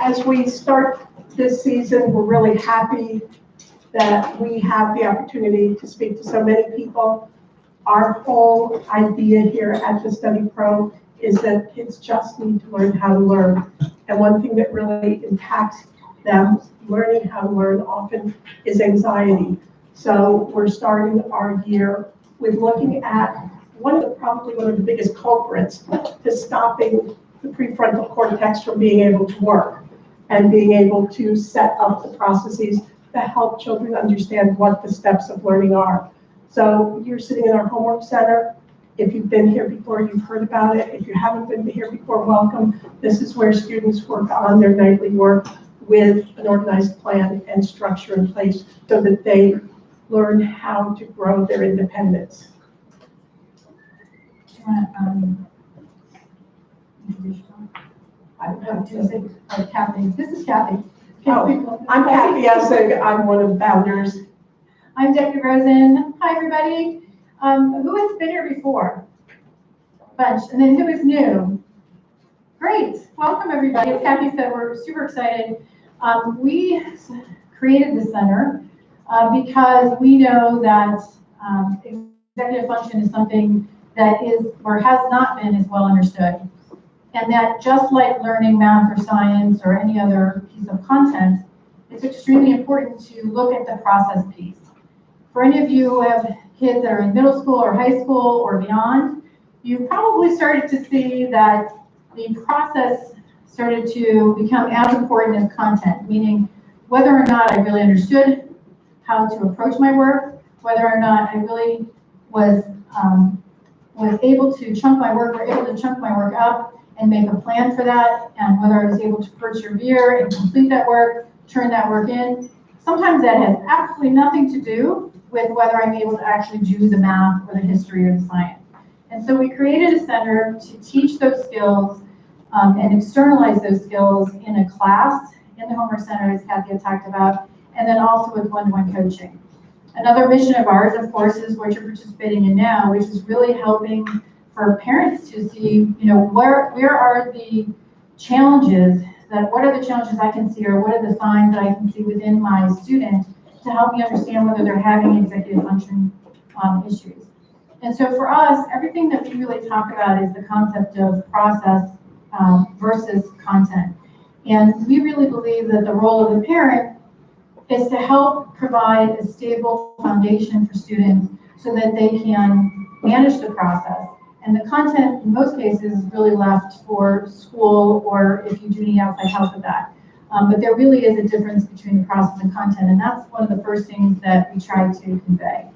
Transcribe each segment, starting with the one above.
As we start this season, we're really happy that we have the opportunity to speak to so many people. Our whole idea here at the Study Pro is that kids just need to learn how to learn. And one thing that really impacts them learning how to learn often is anxiety. So we're starting our year with looking at probably one of the biggest culprits to stopping the prefrontal cortex from being able to work and being able to set up the processes that help children understand what the steps of learning are. So you're sitting in our homework center. If you've been here before, you've heard about it. If you haven't been here before, welcome. This is where students work on their nightly work with an organized plan and structure in place so that they learn how to grow their independence. Kathy. This is Kathy. Oh, I'm Kathy Essig. I'm one of the founders. I'm Debbie Rosen. Hi, everybody. Who has been here before? Bunch. And then who is new? Great. Welcome, everybody. As Kathy said, we're super excited. We created the center because we know that executive function is something that is or has not been as well understood. And that just like learning math or science or any other piece of content, it's extremely important to look at the process piece. For any of you who have kids that are in middle school or high school or beyond, you probably started to see that the process started to become as important as content, meaning whether or not I really understood how to approach my work, whether or not I really was able to chunk my work up and make a plan for that, and whether I was able to persevere and complete that work, turn that work in. Sometimes that has absolutely nothing to do with whether I'm able to actually do the math or the history or the science. And so we created a center to teach those skills and externalize those skills in a class in the Homework Center, as Kathy had talked about, and then also with one-to-one coaching. Another mission of ours, of course, is what you're participating in now, which is really helping for parents to see, where are the challenges, what are the challenges I can see, or what are the signs that I can see within my student to help me understand whether they're having executive function issues. And so for us, everything that we really talk about is the concept of process versus content. And we really believe that the role of the parent is to help provide a stable foundation for students so that they can manage the process. And the content, in most cases, is really left for school or if you do need outside help with that. But there really is a difference between the process and content, and that's one of the first things that we try to convey.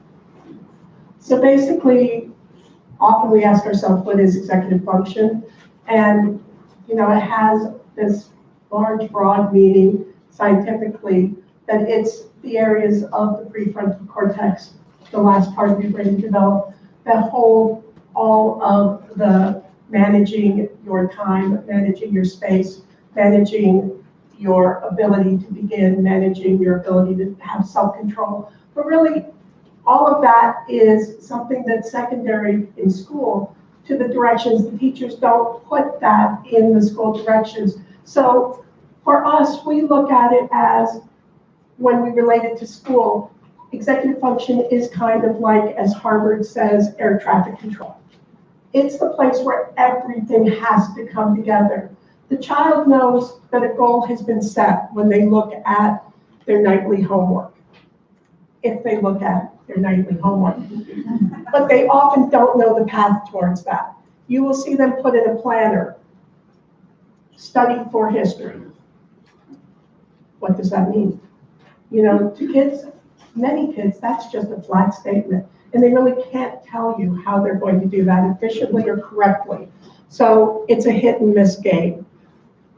So basically, often we ask ourselves, what is executive function? And, it has this large, broad meaning scientifically that it's the areas of the prefrontal cortex, the last part of your brain to develop, that hold all of the managing your time, managing your space, managing your ability to begin, managing your ability to have self-control. But really, all of that is something that's secondary in school to the directions. The teachers don't put that in the school directions. So for us, we look at it as, when we relate it to school, executive function is kind of like, as Harvard says, air traffic control. It's the place where everything has to come together. The child knows that a goal has been set when they look at their nightly homework, if they look at their nightly homework. But they often don't know the path towards that. You will see them put in a planner, study for history. What does that mean? To kids, many kids, that's just a flat statement. And they really can't tell you how they're going to do that efficiently or correctly. So it's a hit and miss game.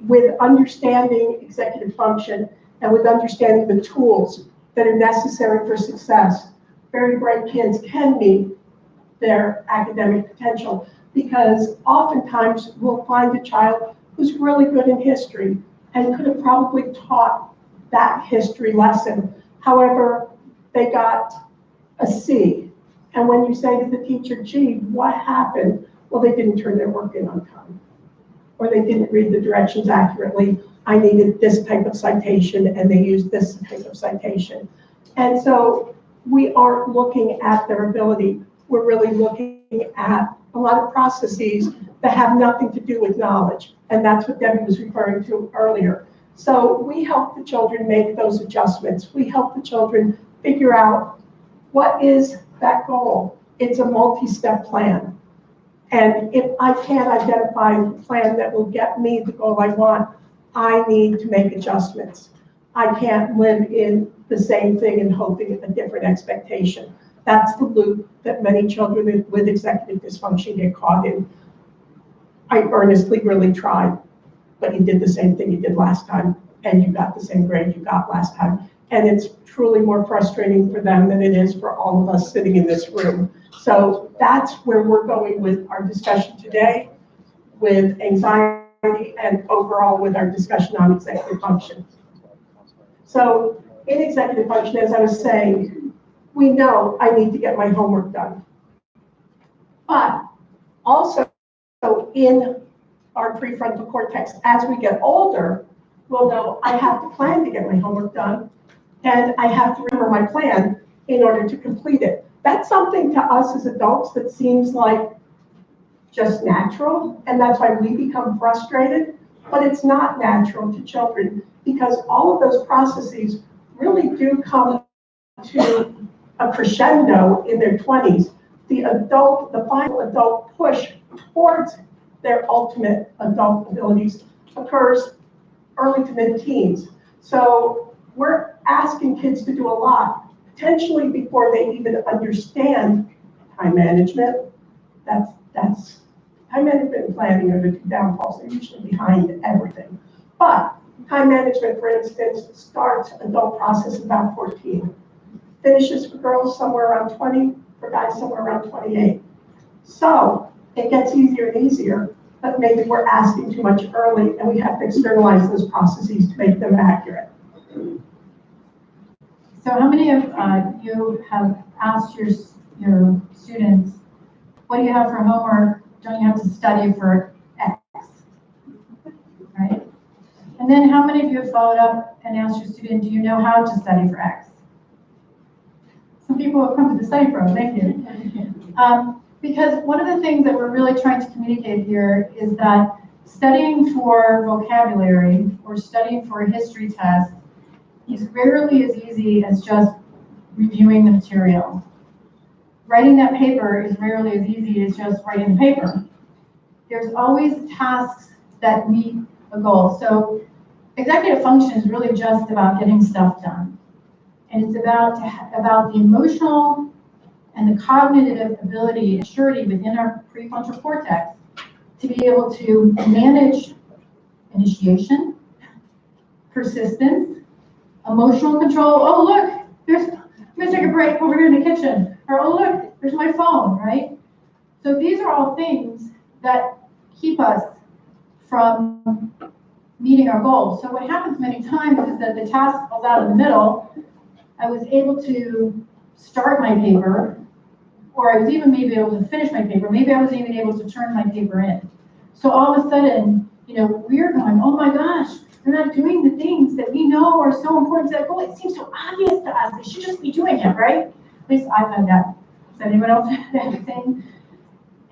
With understanding executive function and with understanding the tools that are necessary for success, very bright kids can meet their academic potential, because oftentimes we'll find a child who's really good in history and could have probably taught that history lesson. However, they got a C. And when you say to the teacher, gee, what happened? Well, they didn't turn their work in on time. or they didn't read the directions accurately. I needed this type of citation, and they used this type of citation. And so we aren't looking at their ability. We're really looking at a lot of processes that have nothing to do with knowledge. And that's what Debbie was referring to earlier. So we help the children make those adjustments. We help the children figure out what is that goal. It's a multi-step plan. And if I can't identify the plan that will get me the goal I want, I need to make adjustments. I can't live in the same thing and hoping a different expectation. That's the loop that many children with executive dysfunction get caught in. I earnestly really tried, but you did the same thing you did last time, and you got the same grade you got last time. And it's truly more frustrating for them than it is for all of us sitting in this room. So that's where we're going with our discussion today, with anxiety and overall with our discussion on executive function. So in executive function, as I was saying, we know I need to get my homework done. But also in our prefrontal cortex, as we get older, we'll know I have to plan to get my homework done, and I have to remember my plan in order to complete it. That's something to us as adults that seems like just natural, and that's why we become frustrated, but it's not natural to children because all of those processes really do come to a crescendo in their 20s. The final adult push towards their ultimate adult abilities occurs early to mid-teens. So we're asking kids to do a lot, potentially before they even understand time management. That's time management and planning are the two downfalls. They're usually behind everything. But time management, for instance, starts adult process about 14. Finishes for girls somewhere around 20, for guys somewhere around 28. So it gets easier and easier, but maybe we're asking too much early and we have to externalize those processes to make them accurate. So how many of you have asked your students, what do you have for homework? Don't you have to study for X? Right? And then how many of you have followed up and asked your student, do you know how to study for X? Some people have come to the study pro, thank you. Because one of the things that we're really trying to communicate here is that studying for vocabulary or studying for a history test is rarely as easy as just reviewing the material. Writing that paper is rarely as easy as just writing the paper. There's always tasks that meet a goal. So executive function is really just about getting stuff done. And it's about the emotional and the cognitive ability and surety within our prefrontal cortex to be able to manage initiation, persistence, emotional control. Oh, look, I'm gonna take a break over here in the kitchen. Or, oh, look, there's my phone, right? So these are all things that keep us from meeting our goals. So what happens many times is that the task falls out in the middle. I was able to start my paper, or I was even maybe able to finish my paper. Maybe I wasn't even able to turn my paper in. So all of a sudden, we're going, oh my gosh, they're not doing the things that we know are so important to that goal. It seems so obvious to us. They should just be doing it, right? At least I've had that. Does anyone else have that thing?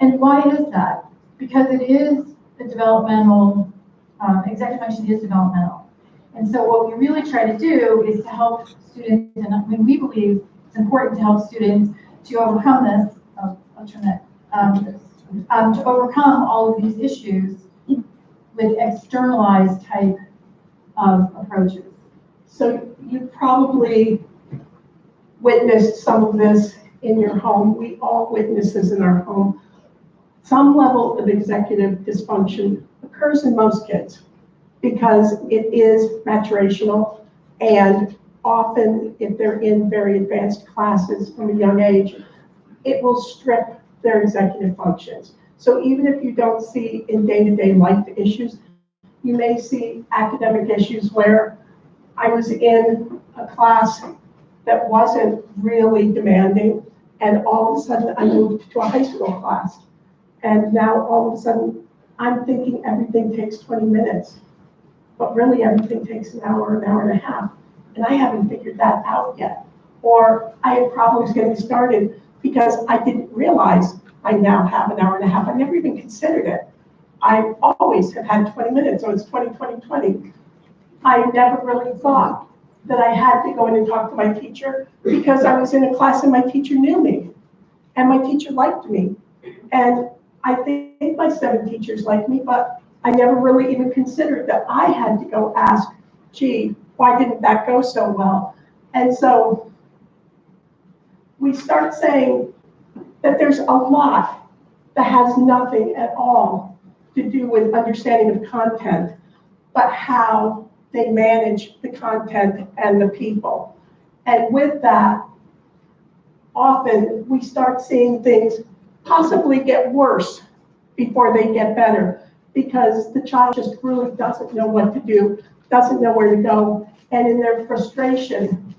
And why is that? Because it is a developmental, executive function is developmental. And so what we really try to do is to help students, and we believe it's important to help students to overcome this, I'll turn that, to overcome all of these issues with externalized type of approaches. So you probably witnessed some of this in your home. We all witness this in our home. Some level of executive dysfunction occurs in most kids because it is maturational, and often if they're in very advanced classes from a young age, it will strip their executive functions. So even if you don't see in day-to-day life issues, you may see academic issues where I was in a class that wasn't really demanding, and all of a sudden I moved to a high school class. And now all of a sudden I'm thinking everything takes 20 minutes, but really everything takes an hour and a half. And I haven't figured that out yet. Or I had problems getting started because I didn't realize I now have an hour and a half. I never even considered it. I always have had 20 minutes, so it's 20, 20, 20. I never really thought that I had to go in and talk to my teacher because I was in a class and my teacher knew me and my teacher liked me. And I think my 7 teachers liked me, but I never really even considered that I had to go ask, gee, why didn't that go so well? And so we start saying that there's a lot that has nothing at all to do with understanding of content, but how they manage the content and the people. And with that, often we start seeing things possibly get worse before they get better, because the child just really doesn't know what to do, doesn't know where to go, and in their frustration,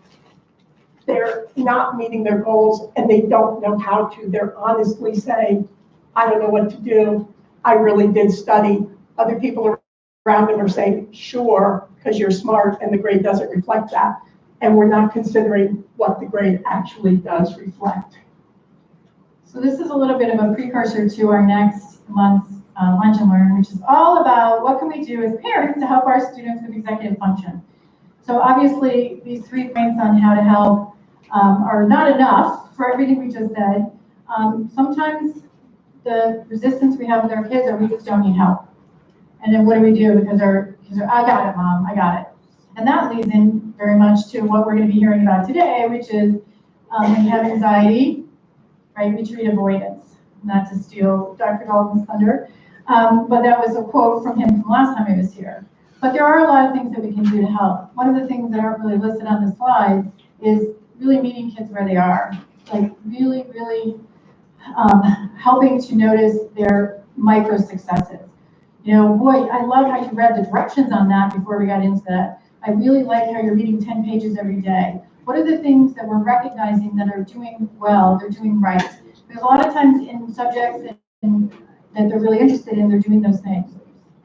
they're not meeting their goals and they don't know how to. They're honestly saying, I don't know what to do. I really did study. Other people around them are saying, sure, because you're smart and the grade doesn't reflect that. And we're not considering what the grade actually does reflect. So this is a little bit of a precursor to our next month's Lunch and Learn, which is all about what can we do as parents to help our students with executive function. So obviously, these 3 points on how to help are not enough for everything we just said. Sometimes the resistance we have with our kids are we just don't need help. And then what do we do? Because they're I got it, Mom, I got it. And that leads in very much to what we're going to be hearing about today, which is when you have anxiety, right, we treat avoidance. Not to steal Dr. Dalton's thunder, but that was a quote from him from last time he was here. But there are a lot of things that we can do to help. One of the things that aren't really listed on the slide is really meeting kids where they are. Like really, really helping to notice their micro successes. You know, boy, I love how you read the directions on that before we got into that. I really like how you're reading 10 pages every day. What are the things that we're recognizing that are doing well, they're doing right? Because a lot of times in subjects that they're really interested in, they're doing those things.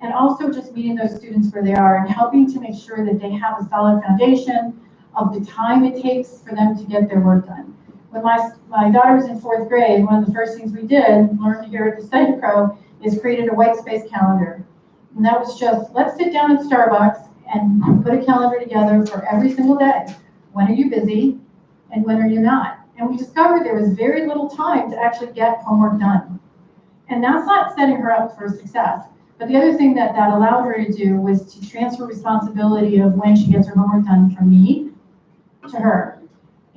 And also just meeting those students where they are and helping to make sure that they have a solid foundation of the time it takes for them to get their work done. When my daughter was in 4th grade, one of the first things we did, learned here at the Study Pro, is created a white space calendar. And that was just, let's sit down at Starbucks and put a calendar together for every single day. When are you busy and when are you not? And we discovered there was very little time to actually get homework done. And that's not setting her up for success. But the other thing that allowed her to do was to transfer responsibility of when she gets her homework done from me to her.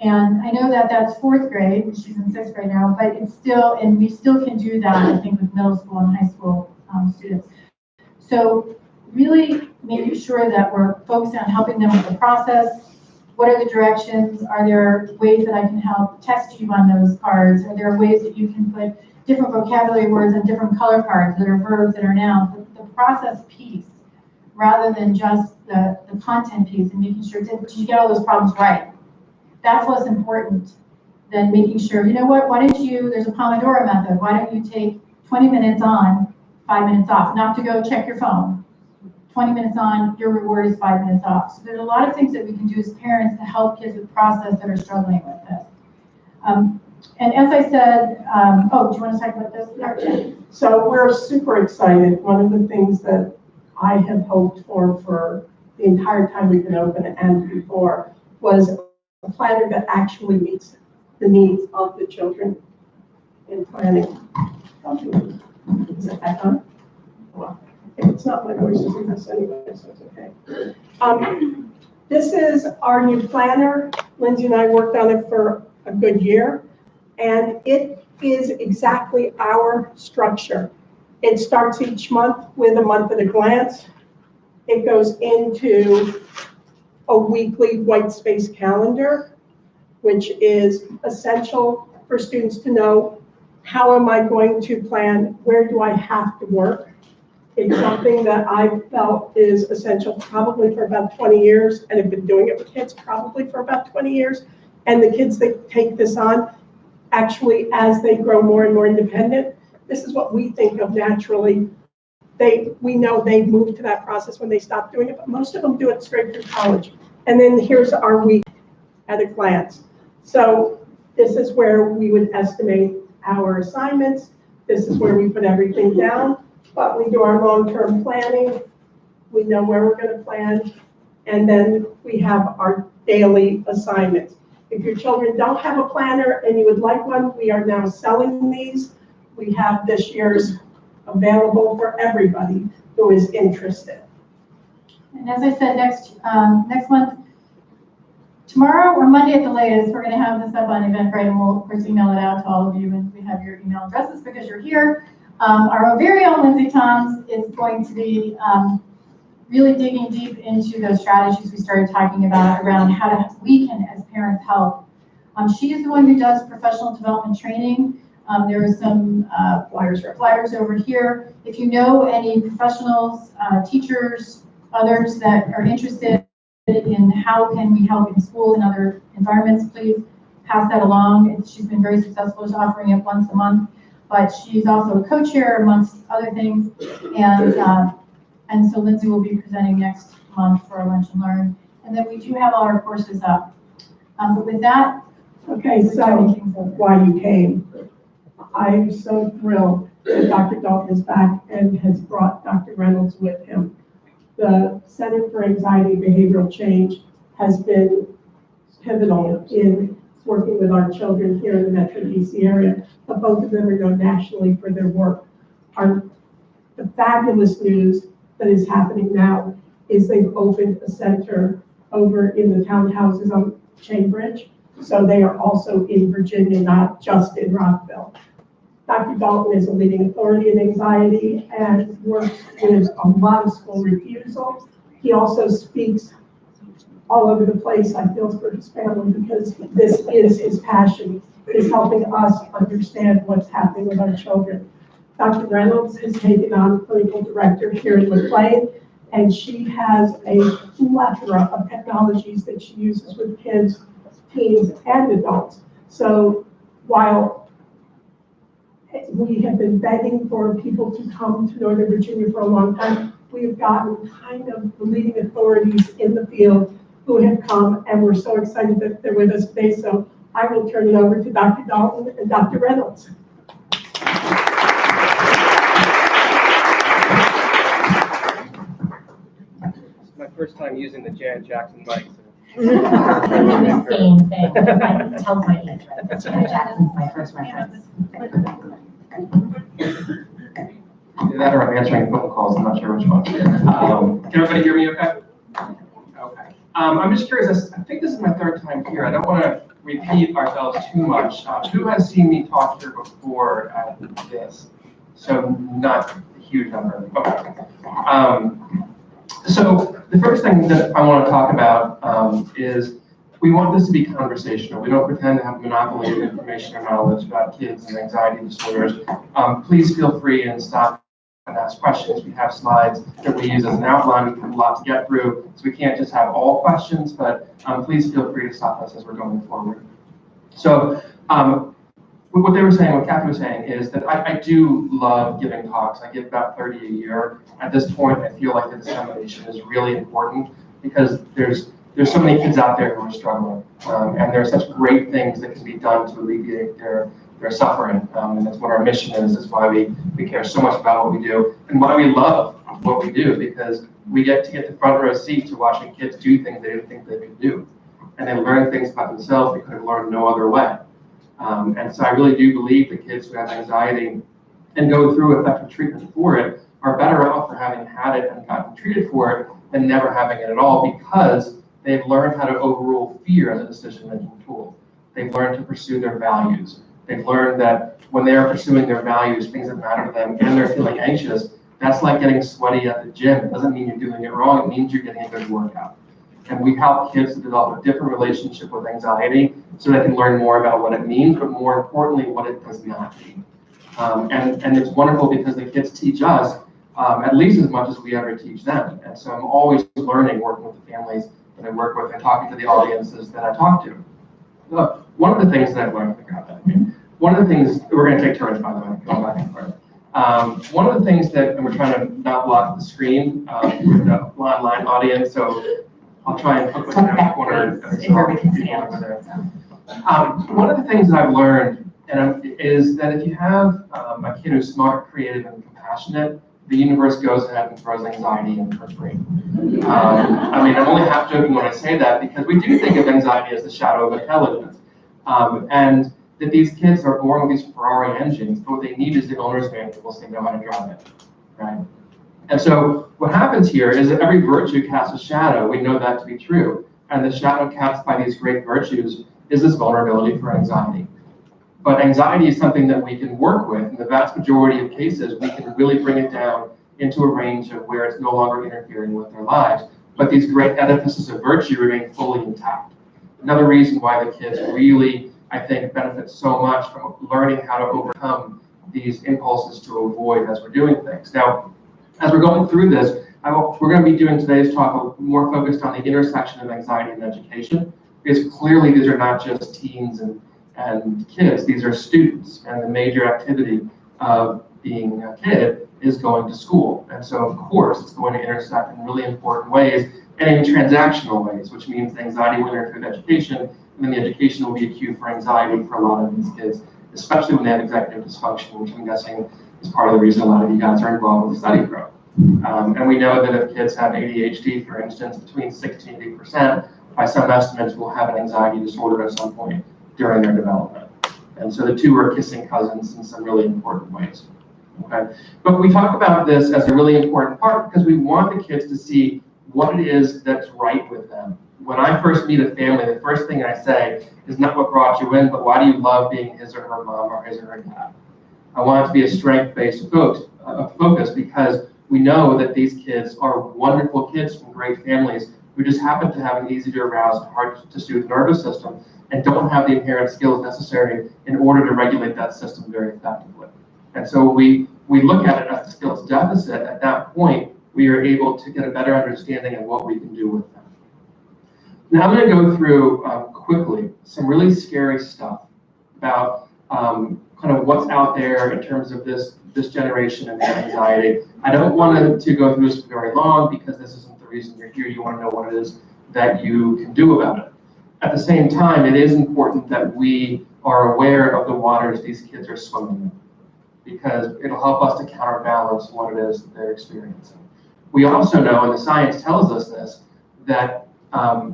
And I know that that's 4th grade, she's in 6th grade now, but it's still, and we still can do that, I think, with middle school and high school students. So really making sure that we're focused on helping them with the process. What are the directions? Are there ways that I can help test you on those cards? Are there ways that you can put different vocabulary words on different color cards that are verbs that are nouns? The process piece, rather than just the content piece and making sure, did you get all those problems right? That's less important than making sure, you know what, why don't you, there's a Pomodoro method, why don't you take 20 minutes on, 5 minutes off, not to go check your phone. 20 minutes on, your reward is 5 minutes off. So there's a lot of things that we can do as parents to help kids with process that are struggling with this. And as I said, do you want to talk about this? So we're super excited. One of the things that I have hoped for the entire time we've been open and before was a planner that actually meets the needs of the children in planning. Is it back on? Well, if it's not, my voice is a mess anyway, so it's okay. This is our new planner. Lindsay and I worked on it for a good year, and it is exactly our structure. It starts each month with a month at a glance. It goes into a weekly white space calendar, which is essential for students to know, how am I going to plan? Where do I have to work? It's something that I felt is essential probably for about 20 years and have been doing it with kids probably for about 20 years. And the kids that take this on, actually, as they grow more and more independent, this is what we think of naturally we know they moved to that process when they stopped doing it, but most of them do it straight through college. And then here's our week at a glance. So this is where we would estimate our assignments. This is where we put everything down, but we do our long-term planning. We know where we're going to plan, and then we have our daily assignments. If your children don't have a planner and you would like one, we are now selling these. We have this year's available for everybody who is interested. And as I said, next month, tomorrow or Monday at the latest, we're going to have this up on Eventbrite, and we'll of course email it out to all of you, and we have your email addresses because you're here. Our very own Lindsay Toms is going to be really digging deep into those strategies we started talking about around how we can, as parents, help. She is the one who does professional development training. There are some flyers over here. If you know any professionals, teachers, others that are interested in how can we help in school and other environments, please pass that along. She's been very successful at offering it once a month, but she's also a co-chair amongst other things. And so Lindsay will be presenting next month for our Lunch and Learn. And then we do have all our courses up. But with that, okay, so why you came. I'm so thrilled that Dr. Dalton is back and has brought Dr. Reynolds with him. The Center for Anxiety and Behavioral Change has been pivotal in working with our children here in the Metro DC area, but both of them are known nationally for their work. The fabulous news that is happening now is they've opened a center over in the townhouses on Chainbridge. So they are also in Virginia, not just in Rockville. Dr. Dalton is a leading authority in anxiety and works with a lot of school refusal. He also speaks all over the place, I feel, for his family, because this is his passion, is helping us understand what's happening with our children. Dr. Reynolds has taken on clinical director here in McLean, and she has a plethora of technologies that she uses with kids, teens, and adults. So while we have been begging for people to come to Northern Virginia for a long time, we've gotten kind of the leading authorities in the field who have come, and we're so excited that they're with us today. So I will turn it over to Dr. Dalton and Dr. Reynolds. It's my first time using the Janet Jackson mic. I did the same thing. I can tell my age, right? Janet Jackson's my first reference. Either that or I'm answering phone calls, I'm not sure which one. Can everybody hear me okay? Okay. I'm just curious, I think this is my third time here. I don't want to repeat ourselves too much. Who has seen me talk here before at this? So not a huge number. Okay. So the first thing that I want to talk about is we want this to be conversational. We don't pretend to have a monopoly of information or knowledge about kids and anxiety disorders. Please feel free and stop and ask questions. We have slides that we use as an outline. We have a lot to get through, so we can't just have all questions, but please feel free to stop us as we're going forward. So what they were saying, what Kathy was saying, is that I do love giving talks. I give about 30 a year. At this point, I feel like the dissemination is really important because there's so many kids out there who are struggling, and there are such great things that can be done to alleviate their suffering, and that's what our mission is. That's why we care so much about what we do, and why we love what we do, because we get the front row seat to watching kids do things they didn't think they could do, and they learn things about themselves they could have learned no other way. And so I really do believe that kids who have anxiety and go through effective treatment for it are better off for having had it and gotten treated for it than never having it at all, because they've learned how to overrule fear as a decision-making tool. They've learned to pursue their values. They've learned that when they are pursuing their values, things that matter to them, and they're feeling anxious, that's like getting sweaty at the gym. It doesn't mean you're doing it wrong. It means you're getting a good workout. And we help kids to develop a different relationship with anxiety so they can learn more about what it means, but more importantly, what it does not mean. And it's wonderful because the kids teach us at least as much as we ever teach them. And so I'm always learning, working with the families that I work with and talking to the audiences that I talk to. Look, one of the things that I've learned, one of the things, we're going to take turns, by the way, going back and forth. One of the things that, and we're trying to not block the screen, with the online audience, so I'll try and put this in the corner. Where we can see over there. One of the things that I've learned is that if you have a kid who's smart, creative, and compassionate, the universe goes ahead and throws anxiety in for free. I mean, I'm only half joking when I say that because we do think of anxiety as the shadow of intelligence. And that these kids are born with these Ferrari engines, but what they need is the owner's manual so they know how to drive it, right? And so what happens here is that every virtue casts a shadow. We know that to be true. And the shadow cast by these great virtues is this vulnerability for anxiety. But anxiety is something that we can work with. In the vast majority of cases, we can really bring it down into a range of where it's no longer interfering with their lives. But these great edifices of virtue remain fully intact. Another reason why the kids really, I think, benefit so much from learning how to overcome these impulses to avoid as we're doing things. Now, as we're going through this, we're going to be doing today's talk more focused on the intersection of anxiety and education, because clearly these are not just teens and kids, these are students, and the major activity of being a kid is going to school. And so, of course, it's going to intersect in really important ways, and in transactional ways, which means anxiety will interfere with education, and then the education will be a cue for anxiety for a lot of these kids, especially when they have executive dysfunction, which I'm guessing is part of the reason a lot of you guys are involved with study group. And we know that if kids have ADHD, for instance, between 60 and 80%, by some estimates, will have an anxiety disorder at some point during their development. And so the two are kissing cousins in some really important ways. Okay? But we talk about this as a really important part because we want the kids to see what it is that's right with them. When I first meet a family, the first thing I say is not what brought you in, but why do you love being his or her mom or his or her dad? I want it to be a strength-based focus because we know that these kids are wonderful kids from great families who just happen to have an easy to arouse, hard to soothe nervous system and don't have the inherent skills necessary in order to regulate that system very effectively. And so we look at it as a skills deficit. At that point, we are able to get a better understanding of what we can do with them. Now I'm going to go through quickly some really scary stuff about kind of what's out there in terms of this generation and their anxiety. I don't want to go through this very long because this isn't the reason you're here. You want to know what it is that you can do about it. At the same time, it is important that we are aware of the waters these kids are swimming in because it'll help us to counterbalance what it is that they're experiencing. We also know, and the science tells us this, that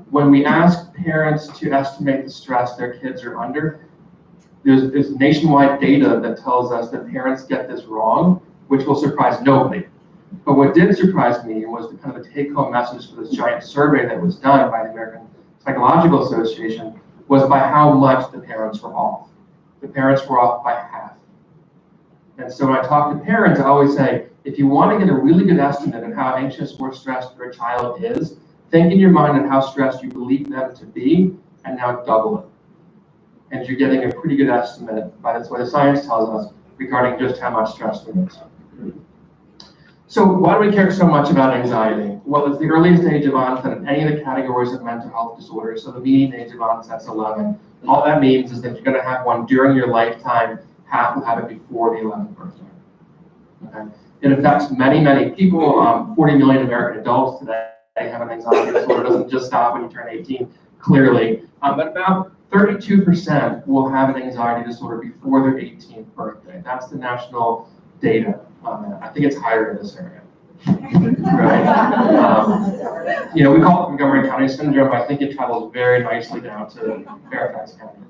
when we ask parents to estimate the stress their kids are under, there's nationwide data that tells us that parents get this wrong, which will surprise nobody. But what did surprise me was the kind of the take-home message for this giant survey that was done by the American Psychological Association was by how much the parents were off. The parents were off by half. And so when I talk to parents, I always say, if you want to get a really good estimate of how anxious or stressed your child is, think in your mind of how stressed you believe them to be, and now double it. And you're getting a pretty good estimate, by that's what the science tells us, regarding just how much stress there is. So why do we care so much about anxiety? Well, it's the earliest age of onset of any of the categories of mental health disorders, so the median age of onset is 11. All that means is that you're going to have one during your lifetime, half will have it before the 11th birthday. Okay? It affects many, many people. 40 million American adults today have an anxiety disorder. It doesn't just stop when you turn 18, clearly. But about 32% will have an anxiety disorder before their 18th birthday. That's the national data on that. I think it's higher in this area. Right? We call it Montgomery County syndrome, but I think it travels very nicely down to Fairfax County.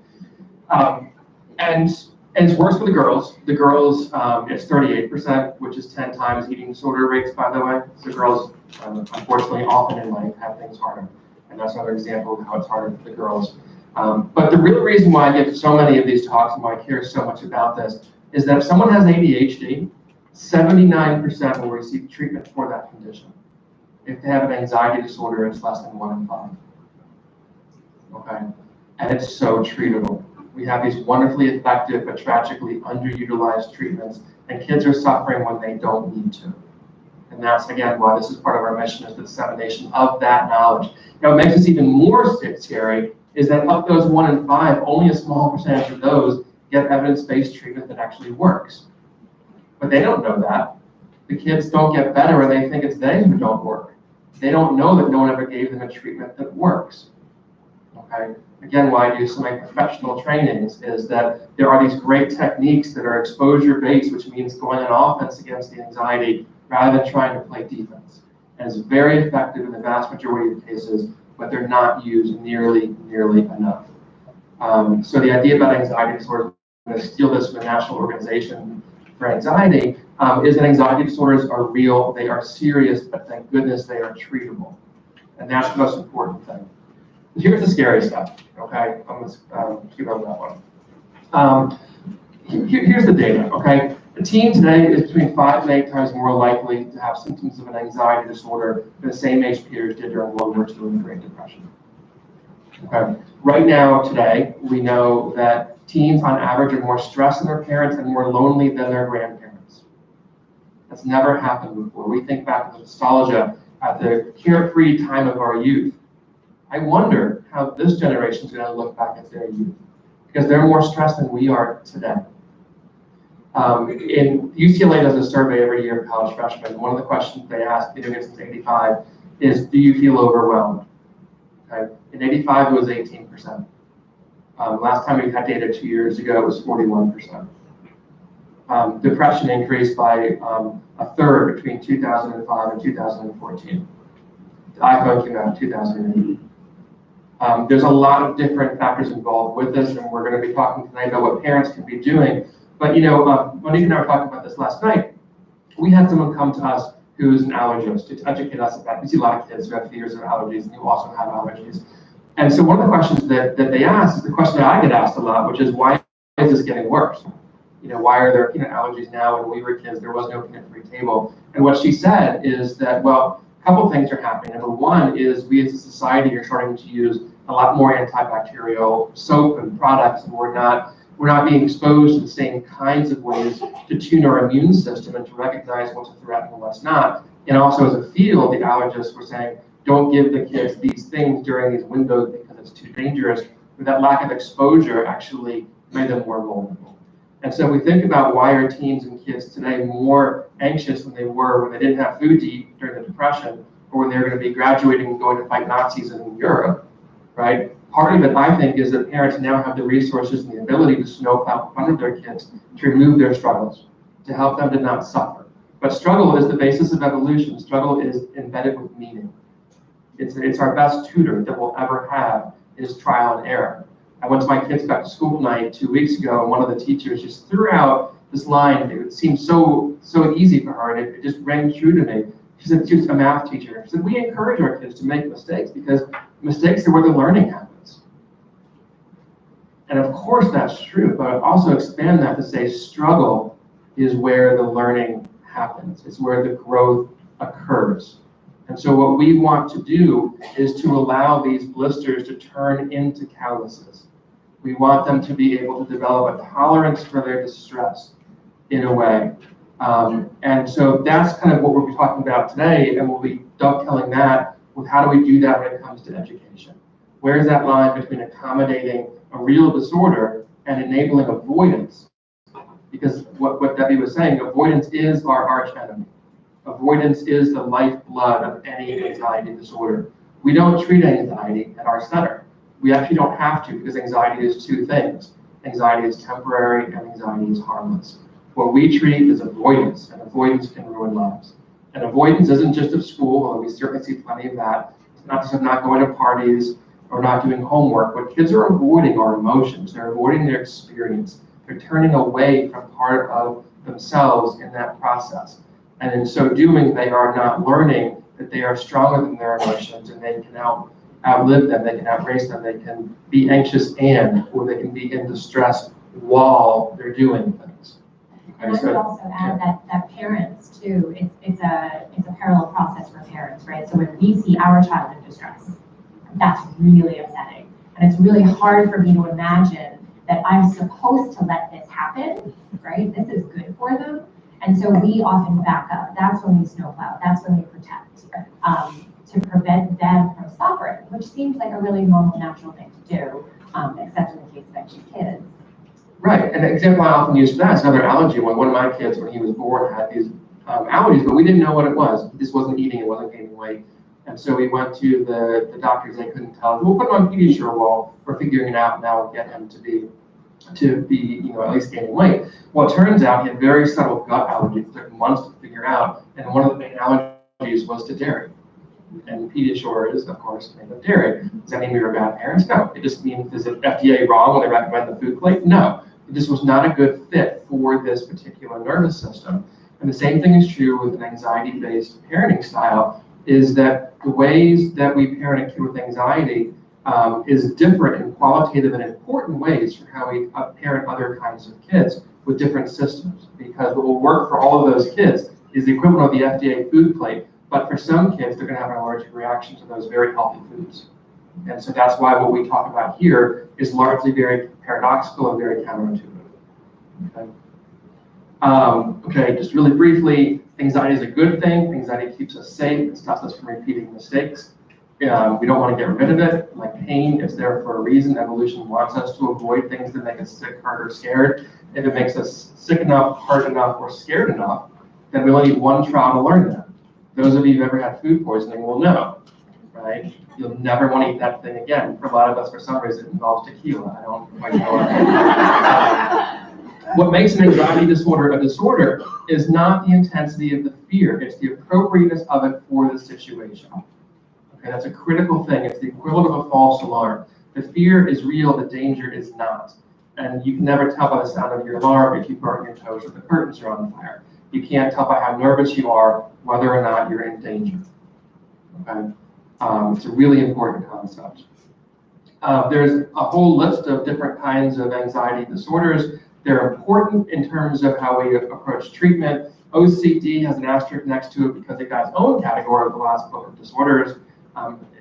And it's worse for the girls. The girls, it's 38%, which is 10 times eating disorder rates, by the way. So girls, unfortunately, often in life have things harder. And that's another example of how it's harder for the girls. But the real reason why I give so many of these talks and why I care so much about this is that if someone has ADHD, 79% will receive treatment for that condition. If they have an anxiety disorder, it's less than 1 in 5. Okay? And it's so treatable. We have these wonderfully effective but tragically underutilized treatments, and kids are suffering when they don't need to. And that's, again, why this is part of our mission, is the dissemination of that knowledge. Now, what makes this even more scary is that of those 1 in 5, only a small percentage of those get evidence-based treatment that actually works. But they don't know that. The kids don't get better and they think it's they who don't work. They don't know that no one ever gave them a treatment that works. Okay? Again, why I do some of my professional trainings is that there are these great techniques that are exposure-based, which means going on offense against the anxiety rather than trying to play defense. And it's very effective in the vast majority of cases, but they're not used nearly enough. So the idea about anxiety disorders, I'm going to steal this from the National Organization for Anxiety, is that anxiety disorders are real, they are serious, but thank goodness they are treatable. And that's the most important thing. Here's the scary stuff, okay? I'm going to skip over that one. Here's the data, okay? A teen today is between 5 and 8 times more likely to have symptoms of an anxiety disorder than the same age peers did during World War II and the Great Depression. Okay. Right now, today, we know that teens on average are more stressed than their parents and more lonely than their grandparents. That's never happened before. We think back with nostalgia at the carefree time of our youth. I wonder how this generation is going to look back at their youth, because they're more stressed than we are today. UCLA does a survey every year of college freshmen. One of the questions they ask, since '85, is, do you feel overwhelmed? Okay. In '85, it was 18%. Last time we had data 2 years ago, it was 41%. Depression increased by a third between 2005 and 2014. The iPhone came out in 2008. There's a lot of different factors involved with this, and we're going to be talking tonight about what parents can be doing. But Monique and I were talking about this last night. We had someone come to us who's an allergist to educate us about. We see a lot of kids who have fears of allergies, and who also have allergies. And so one of the questions that they asked is the question that I get asked a lot, which is, why is this getting worse? Why are there peanut allergies now? When we were kids, there was no peanut-free table. And what she said is that, well, a couple things are happening. Number one is we as a society are starting to use a lot more antibacterial soap and products, and we're not being exposed to the same kinds of ways to tune our immune system and to recognize what's a threat and what's not. And also as a field, the allergists were saying, don't give the kids these things during these windows because it's too dangerous. But that lack of exposure actually made them more vulnerable. And so we think about why are teens and kids today more anxious than they were when they didn't have food to eat during the Depression, or when they're going to be graduating and going to fight Nazis in Europe, right? Part of it, I think, is that parents now have the resources and the ability to snowplow in front of their kids to remove their struggles, to help them to not suffer. But struggle is the basis of evolution. Struggle is embedded with meaning. It's our best tutor that we'll ever have is trial and error. I went to my kids' back to school night 2 weeks ago, and one of the teachers just threw out this line. It seemed so easy for her, and it just rang true to me. She said, she was a math teacher. She said, we encourage our kids to make mistakes because mistakes are where the learning happens. And of course that's true, but I also expand that to say struggle is where the learning happens. It's where the growth occurs. And so what we want to do is to allow these blisters to turn into calluses. We want them to be able to develop a tolerance for their distress in a way. And so that's kind of what we'll be talking about today, and we'll be dovetailing that with how do we do that when it comes to education. Where's that line between accommodating a real disorder and enabling avoidance? Because what Debbie was saying, avoidance is our arch enemy. Avoidance is the lifeblood of any anxiety disorder. We don't treat anxiety at our center. We actually don't have to, because anxiety is two things. Anxiety is temporary and anxiety is harmless. What we treat is avoidance, and avoidance can ruin lives. And avoidance isn't just of school, although we certainly see plenty of that. It's not just of not going to parties or not doing homework. What kids are avoiding are emotions. They're avoiding their experience. They're turning away from part of themselves in that process. And in so doing, they are not learning that they are stronger than their emotions, and they can outlive them, they can outrace them, they can be anxious or they can be in distress while they're doing things. And I would also add that parents too, it's a parallel process for parents, right? So when we see our child in distress, that's really upsetting. And it's really hard for me to imagine that I'm supposed to let this happen, right? This is good for them. And so we often back up. That's when we snowplow. That's when we protect to prevent them from suffering, which seems like a really normal, natural thing to do, except in the case of anxious kids. Right, and an example I often use for that is another allergy. When one of my kids, when he was born, had these allergies, but we didn't know what it was. He just wasn't eating, it wasn't gaining weight. And so we went to the doctors, they couldn't tell us. We'll put him on Pediasure while we're figuring it out now and get him to be, at least gaining weight. Well, it turns out he had very subtle gut allergies. It took months to figure out, and one of the main allergies was to dairy. And Pediasure is, of course, made of dairy. Does that mean we were bad parents? No. It just means, is the FDA wrong when they recommend the food plate? No. This was not a good fit for this particular nervous system. And the same thing is true with an anxiety-based parenting style, is that the ways that we parent a kid with anxiety is different in qualitative and important ways for how we parent other kinds of kids with different systems. Because what will work for all of those kids is the equivalent of the FDA food plate, but for some kids, they're going to have an allergic reaction to those very healthy foods. And so that's why what we talk about here is largely very paradoxical and very counterintuitive. Okay, just really briefly, anxiety is a good thing. Anxiety keeps us safe. It stops us from repeating mistakes. We don't want to get rid of it. Like pain, it's there for a reason. Evolution wants us to avoid things that make us sick, hurt, or scared. If it makes us sick enough, hurt enough, or scared enough, then we only need one trial to learn that. Those of you who've ever had food poisoning will know, right? You'll never want to eat that thing again. For a lot of us, for some reason, it involves tequila. I don't quite know why. What makes an anxiety disorder a disorder is not the intensity of the fear, it's the appropriateness of it for the situation. Okay, that's a critical thing. It's the equivalent of a false alarm. The fear is real, the danger is not. And you can never tell by the sound of your alarm if you burn your toes or the curtains are on fire. You can't tell by how nervous you are whether or not you're in danger. Okay? It's a really important concept. There's a whole list of different kinds of anxiety disorders. They're important in terms of how we approach treatment. OCD has an asterisk next to it because it got its own category of the last book of disorders.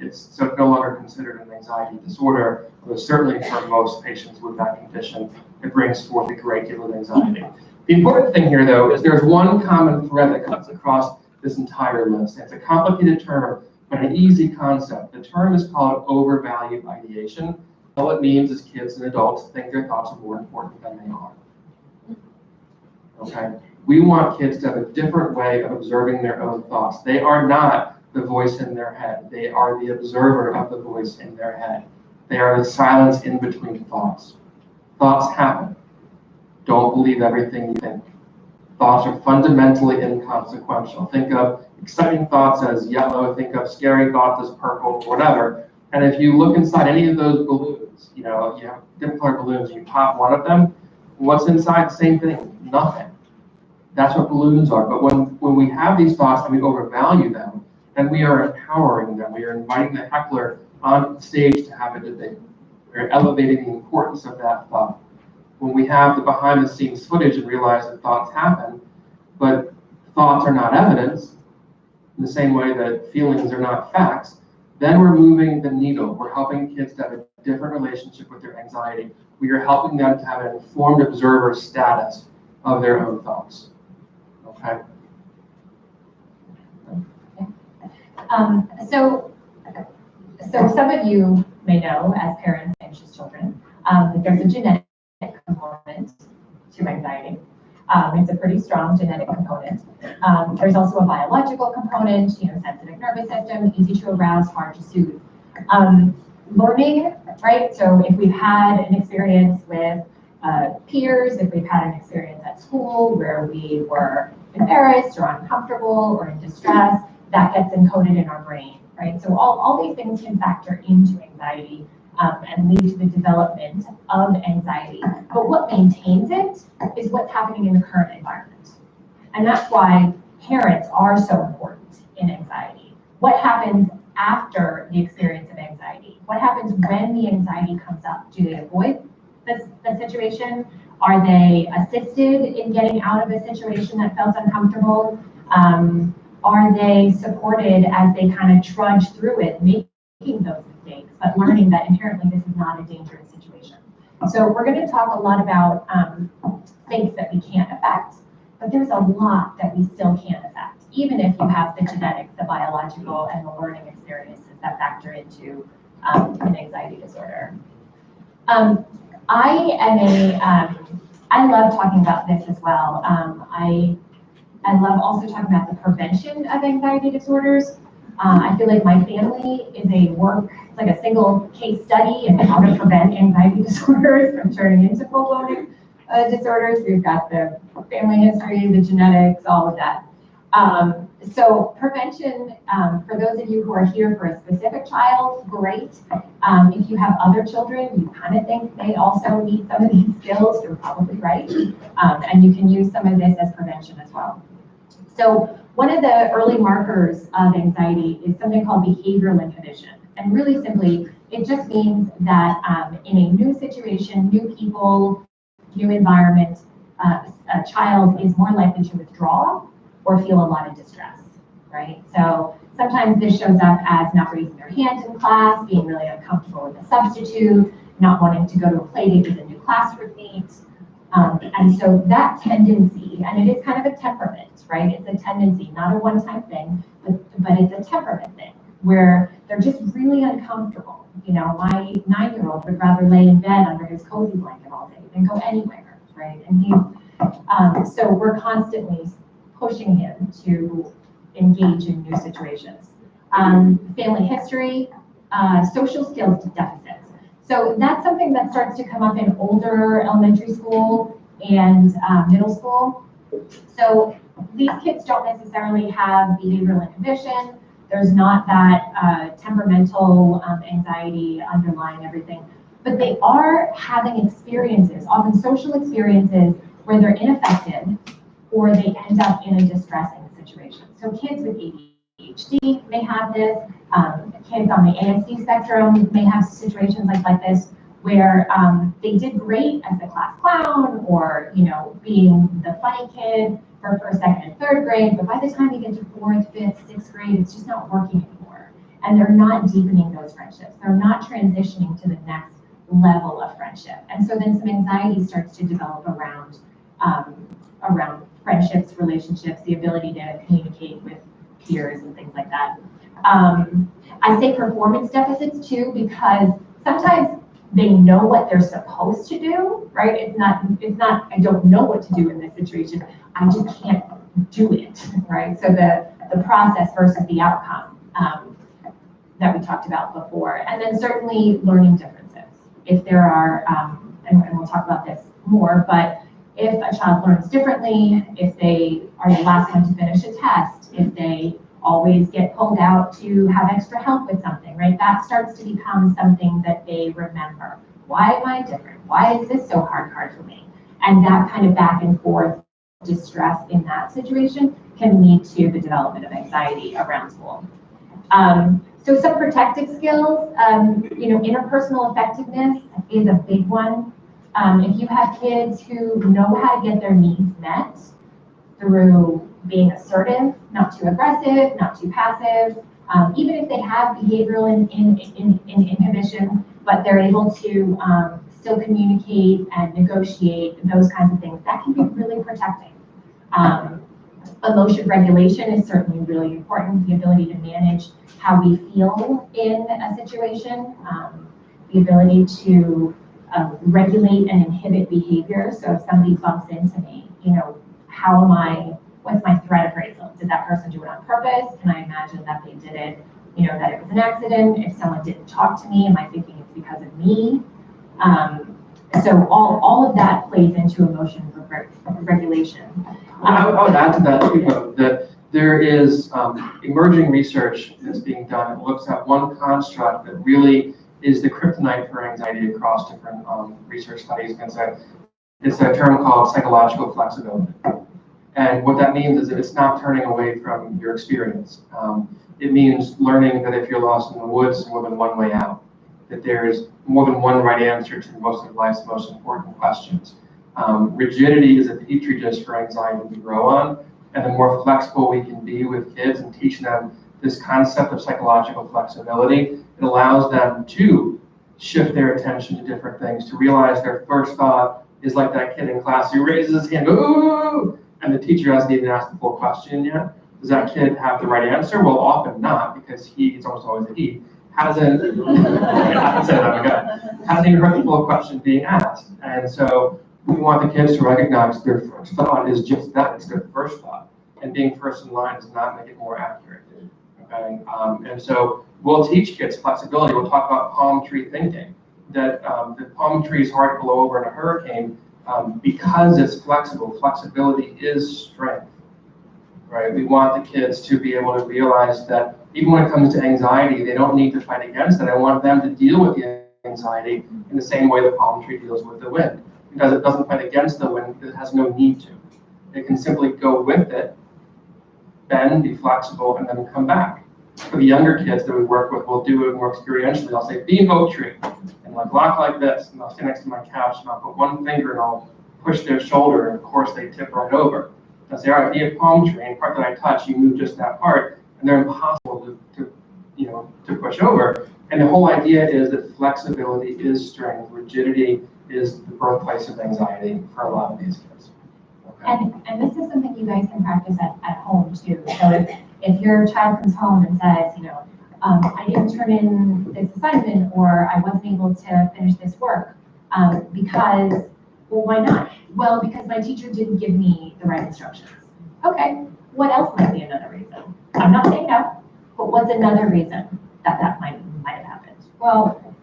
It's no longer considered an anxiety disorder, but certainly for most patients with that condition, it brings forth a great deal of anxiety. The important thing here, though, is there's one common thread that cuts across this entire list. It's a complicated term, but an easy concept. The term is called overvalued ideation. All it means is kids and adults think their thoughts are more important than they are. Okay? We want kids to have a different way of observing their own thoughts. They are not the voice in their head. They are the observer of the voice in their head. They are the silence in between thoughts. Thoughts happen. Don't believe everything you think. Thoughts are fundamentally inconsequential. Think of exciting thoughts as yellow, think of scary thoughts as purple, whatever. And if you look inside any of those balloons, you have different colored balloons, you pop one of them, what's inside? The same thing, nothing. That's what balloons are. But when we have these thoughts and we overvalue them, then we are empowering them. We are inviting the heckler on stage to have a debate. We're elevating the importance of that thought. When we have the behind the scenes footage and realize that thoughts happen, but thoughts are not evidence, in the same way that feelings are not facts, then we're moving the needle. We're helping kids to have a different relationship with their anxiety. We are helping them to have an informed observer status of their own thoughts. Okay? So some of you may know, as parents of anxious children, that there's a genetic component to anxiety. It's a pretty strong genetic component. There's also a biological component, sensitive nervous system, easy to arouse, hard to soothe. Learning, right? So if we've had an experience with peers, if we've had an experience at school where we were embarrassed or uncomfortable or in distress, that gets encoded in our brain, right? So all these things can factor into anxiety and lead to the development of anxiety. But what maintains it is what's happening in the current environment. And that's why parents are so important in anxiety. What happens after the experience of anxiety? What happens when the anxiety comes up? Do they avoid the situation? Are they assisted in getting out of a situation that felt uncomfortable? Are they supported as they kind of trudge through it, making those mistakes, but learning that inherently this is not a dangerous situation? So we're going to talk a lot about things that we can't affect, but there's a lot that we still can't affect, even if you have the genetics, the biological, and the learning experiences that factor into an anxiety disorder. I love talking about this as well. I love also talking about the prevention of anxiety disorders. I feel like my family is it's like a single case study in how to prevent anxiety disorders from turning into full-blown disorders. We've got the family history, the genetics, all of that. So prevention, for those of you who are here for a specific child, great. If you have other children, you kind of think they also need some of these skills, you're probably right. And you can use some of this as prevention as well. So one of the early markers of anxiety is something called behavioral inhibition. And really simply, it just means that in a new situation, new people, new environment, a child is more likely to withdraw or feel a lot of distress, right? So sometimes this shows up as not raising their hand in class, being really uncomfortable with a substitute, not wanting to go to a play date with a new classroom mate. And so that tendency, and it is kind of a temperament, right? It's a tendency, not a one-time thing, but it's a temperament thing where they're just really uncomfortable. You know, my 9-year-old would rather lay in bed under his cozy blanket all day than go anywhere, right? And so we're constantly pushing him to engage in new situations. Family history, social skills deficits. So that's something that starts to come up in older elementary school and middle school. So these kids don't necessarily have behavioral inhibition. There's not that temperamental anxiety underlying everything, but they are having experiences, often social experiences, where they're ineffective or they end up in a distressing situation. So kids with ADHD may have this, kids on the ASD spectrum may have situations like this where they did great as the class clown or, you know, being the funny kid for first, second, and third grade, but by the time you get to fourth, fifth, sixth grade, it's just not working anymore. And they're not deepening those friendships. They're not transitioning to the next level of friendship. And so then some anxiety starts to develop around friendships, relationships, the ability to communicate with peers and things like that. I say performance deficits too, because sometimes they know what they're supposed to do, right? It's not, I don't know what to do in this situation. I just can't do it, right? So the process versus the outcome that we talked about before. And then certainly learning differences. If there are, and we'll talk about this more, but if a child learns differently, if they are the last one to finish a test, if they always get pulled out to have extra help with something, right? That starts to become something that they remember. Why am I different? Why is this so hard for me? And that kind of back and forth distress in that situation can lead to the development of anxiety around school. So some protective skills, interpersonal effectiveness is a big one. If you have kids who know how to get their needs met through being assertive, not too aggressive, not too passive, even if they have behavioral inhibition, but they're able to still communicate and negotiate, those kinds of things, that can be really protecting. Emotion regulation is certainly really important, the ability to manage how we feel in a situation, the ability to regulate and inhibit behavior. So if somebody bumps into me, what's my threat appraisal? Did that person do it on purpose? Can I imagine that they did it, that it was an accident? If someone didn't talk to me, am I thinking it's because of me? So all of that plays into emotion regulation. I would add to that too, though, that there is emerging research that's being done. It looks at one construct that really is the kryptonite for anxiety across different research studies. It's a term called psychological flexibility. And what that means is that it's not turning away from your experience. It means learning that if you're lost in the woods, there's more than one way out. That there's more than one right answer to most of life's most important questions. Rigidity is a petri dish for anxiety to grow on. And the more flexible we can be with kids and teach them this concept of psychological flexibility, it allows them to shift their attention to different things, to realize their first thought is like that kid in class who raises his hand, ooh, and the teacher hasn't even asked the full question yet. Does that kid have the right answer? Well, often not, because it's almost always a he, hasn't, hasn't even heard the full question being asked. And so we want the kids to recognize their first thought is just that, it's their first thought. And being first in line does not make it more accurate. Okay? And so we'll teach kids flexibility. We'll talk about palm tree thinking, that the palm tree is hard to blow over in a hurricane because it's flexible. Flexibility is strength, right? We want the kids to be able to realize that even when it comes to anxiety, they don't need to fight against it. I want them to deal with the anxiety in the same way the palm tree deals with the wind. Because it doesn't fight against the wind, it has no need to. It can simply go with it, bend, be flexible, and then come back. For the younger kids that we work with, we'll do it more experientially. I'll say, be an oak tree, and like walk like this, and I'll stand next to my couch, and I'll put one finger and I'll push their shoulder, and of course they tip right over. I'll say, all right, be a palm tree, and part that I touch, you move just that part, and they're impossible to push over. And the whole idea is that flexibility is strength, rigidity is the birthplace of anxiety for a lot of these kids. Okay? And this is something you guys can practice at home too. So if your child comes home and says, I didn't turn in this assignment, or I wasn't able to finish this work because, well, why not? Well, because my teacher didn't give me the right instructions. Okay, what else might be another reason? I'm not saying no, but what's another reason that might have happened? Well,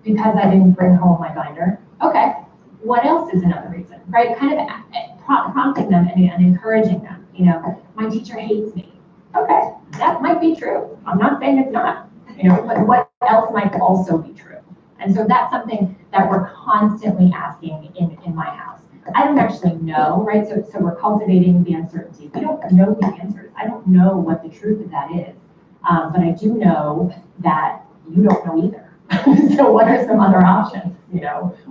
because I didn't bring home my binder. Okay, what else is another reason, right? Kind of prompting them and encouraging them. My teacher hates me. Okay, that might be true. I'm not saying it's not, but what else might also be true? And so that's something that we're constantly asking in my house. I don't actually know, right? So we're cultivating the uncertainty. We don't know the answers. I don't know what the truth of that is. But I do know that you don't know either. So what are some other options?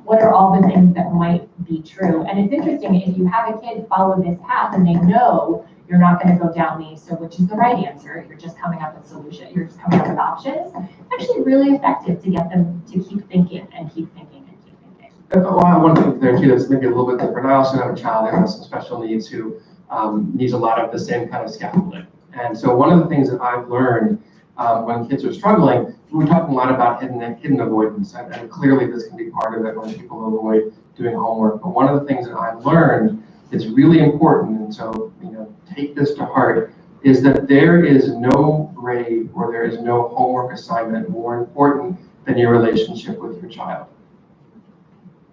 What are all the things that might be true? And it's interesting, if you have a kid follow this path and they know you're not going to go down these, so which is the right answer, you're just coming up with solutions, you're just coming up with options, it's actually really effective to get them to keep thinking and keep thinking and keep thinking. Well, I want to think there too, that's maybe a little bit different. I also have a child who has some special needs who needs a lot of the same kind of scaffolding. And so one of the things that I've learned when kids are struggling, we're talking a lot about hidden avoidance, and clearly this can be part of it when people avoid doing homework. But one of the things that I've learned is really important, and so take this to heart, is that there is no grade or there is no homework assignment more important than your relationship with your child.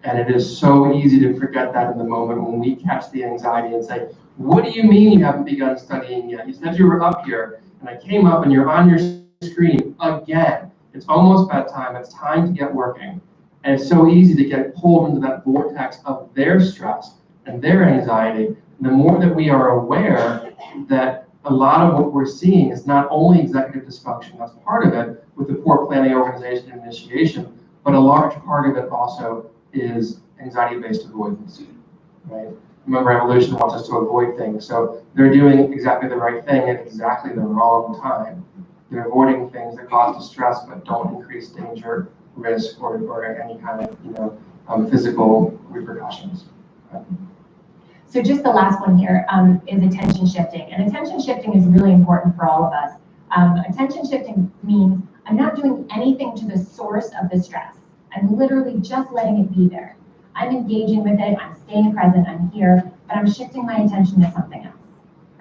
And it is so easy to forget that in the moment when we catch the anxiety and say, what do you mean you haven't begun studying yet? You said you were up here, and I came up and you're on your screen again. It's almost bedtime, it's time to get working. And it's so easy to get pulled into that vortex of their stress and their anxiety. The more that we are aware that a lot of what we're seeing is not only executive dysfunction, that's part of it, with the poor planning, organization, and initiation, but a large part of it also is anxiety-based avoidance, right? Remember, evolution wants us to avoid things. So they're doing exactly the right thing at exactly the wrong time. They're avoiding things that cause distress but don't increase danger, risk, or any kind of physical repercussions. So just the last one here is attention shifting. And attention shifting is really important for all of us. Attention shifting means I'm not doing anything to the source of the stress. I'm literally just letting it be there. I'm engaging with it, I'm staying present, I'm here, but I'm shifting my attention to something else,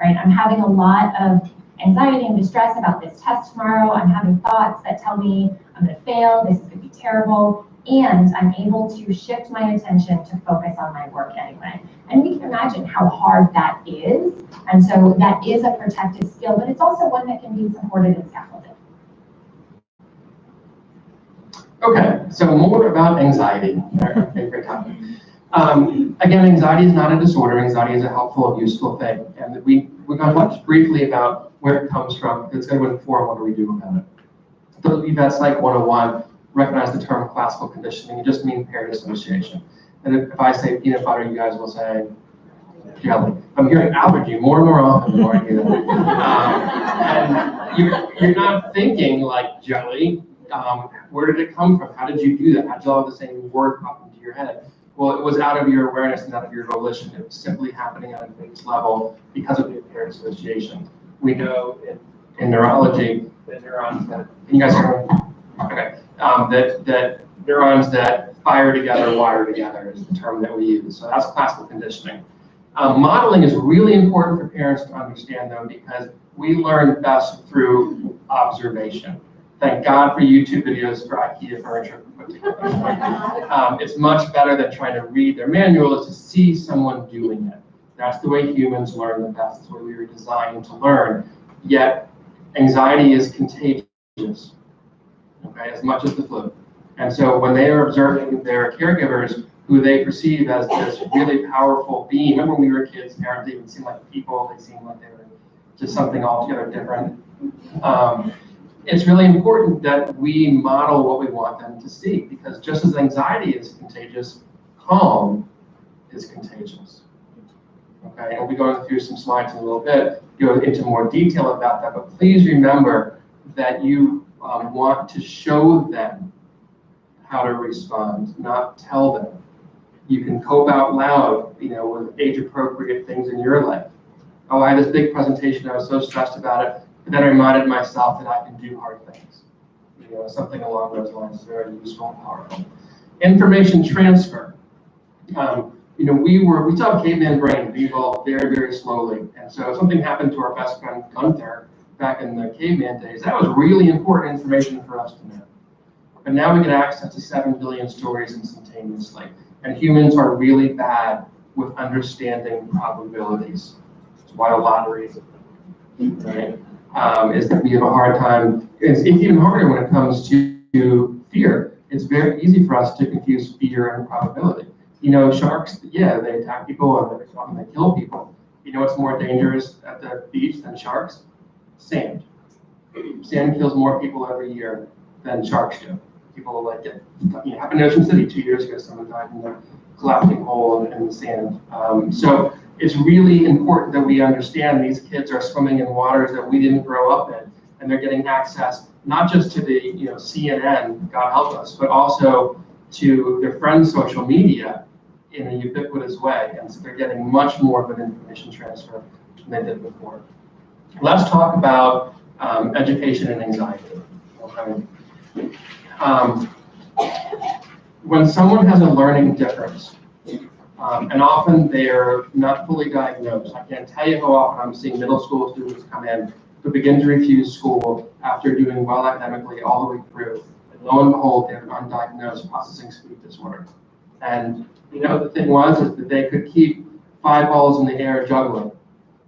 right? I'm having a lot of anxiety and distress about this test tomorrow. I'm having thoughts that tell me I'm gonna fail, this is gonna be terrible, and I'm able to shift my attention to focus on my work anyway. And we can imagine how hard that is. And so that is a protective skill, but it's also one that can be supported and scaffolded. Okay, so more about anxiety, our favorite topic. Again, anxiety is not a disorder. Anxiety is a helpful and useful thing. And we're going to talk briefly about where it comes from. It's going to inform what do we do about it. Those of you that Psych 101 recognize the term classical conditioning. It just means paired association. And if I say peanut butter, you guys will say jelly. I'm hearing allergy more and more often the more I do that. And you're not thinking like jelly. Where did it come from? How did you do that? How did you all have the same word pop into your head? Well, it was out of your awareness and out of your volition. It was simply happening at a base level because of the paired association. We know in neurology that neurons that, can you guys hear me? Okay. That neurons that fire together, wire together is the term that we use. So that's classical conditioning. Modeling is really important for parents to understand, though, because we learn best through observation. Thank God for YouTube videos for IKEA furniture put together. It's much better than trying to read their manual, is to see someone doing it. That's the way humans learn the best. That's the way we were designed to learn. Yet, anxiety is contagious, okay, as much as the flu. And so when they are observing their caregivers, who they perceive as this really powerful being, remember when we were kids, parents didn't seem like people, they seemed like they were just something altogether different. It's really important that we model what we want them to see, because just as anxiety is contagious, calm is contagious. Okay, and we'll be going through some slides in a little bit, go into more detail about that, but please remember that you want to show them how to respond, not tell them. You can cope out loud, with age-appropriate things in your life. Oh, I had this big presentation, I was so stressed about it, but then I reminded myself that I can do hard things. Something along those lines is very useful and powerful. Information transfer. We still have caveman brain. We evolved very, very slowly. And so if something happened to our best friend Gunther back in the caveman days, that was really important information for us to know. But now we get access to 7 billion stories instantaneously. And humans are really bad with understanding probabilities. It's why a lottery is a thing, right? Is that we have a hard time. It's even harder when it comes to fear. It's very easy for us to confuse fear and probability. Sharks, yeah, they attack people and often they kill people. What's more dangerous at the beach than sharks? Sand. Sand kills more people every year than sharks do. People like it. Happened in Ocean City 2 years ago. Someone died in the collapsing hole in the sand. So it's really important that we understand these kids are swimming in waters that we didn't grow up in, and they're getting access not just to the CNN, God help us, but also to their friends' social media in a ubiquitous way, and so they're getting much more of an information transfer than they did before. Let's talk about education and anxiety. Okay. When someone has a learning difference, and often they're not fully diagnosed. I can't tell you how often I'm seeing middle school students come in who begin to refuse school after doing well academically all the way through. And lo and behold, they have an undiagnosed processing speed disorder. And the thing is that they could keep 5 balls in the air juggling,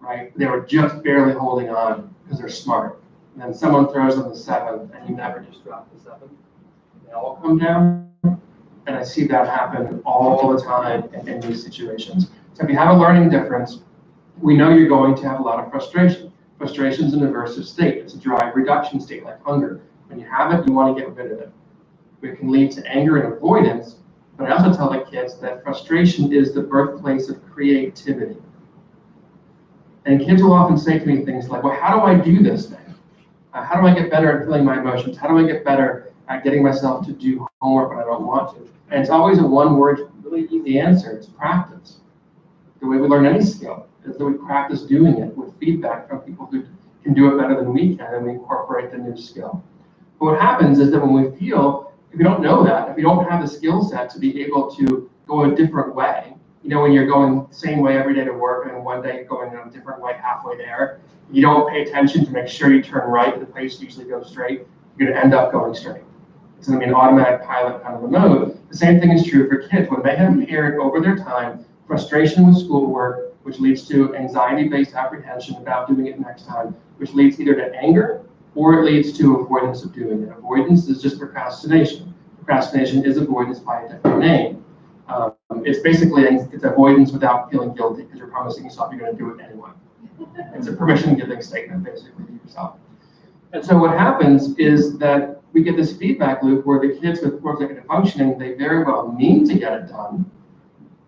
right? They were just barely holding on because they're smart. And then someone throws them the 7, and you never just drop the 7. They all come down. And I see that happen all the time in these situations. So if you have a learning difference, we know you're going to have a lot of frustration. Frustration is an aversive state. It's a drive reduction state like hunger. When you have it, you want to get rid of it. It can lead to anger and avoidance, but I also tell the kids that frustration is the birthplace of creativity. And kids will often say to me things like, well, how do I do this thing? How do I get better at feeling my emotions? How do I get better at getting myself to do homework when I don't want to? And it's always a one-word, really easy answer. It's practice. The way we learn any skill is that we practice doing it with feedback from people who can do it better than we can, and we incorporate the new skill. But what happens is that when we feel, if we don't know that, if we don't have the skill set to be able to go a different way, when you're going the same way every day to work, and one day you're going in a different way halfway there, you don't pay attention to make sure you turn right, the place usually goes straight, you're going to end up going straight. It's going to be an automatic pilot kind of a mode. The same thing is true for kids. When they have paired over their time frustration with schoolwork, which leads to anxiety-based apprehension about doing it next time, which leads either to anger or it leads to avoidance of doing it. Avoidance is just procrastination. Procrastination is avoidance by a different name. It's basically it's avoidance without feeling guilty because you're promising yourself you're going to do it anyway. It's a permission-giving statement, basically, to yourself. And so what happens is that we get this feedback loop where the kids with poor executive functioning, they very well mean to get it done,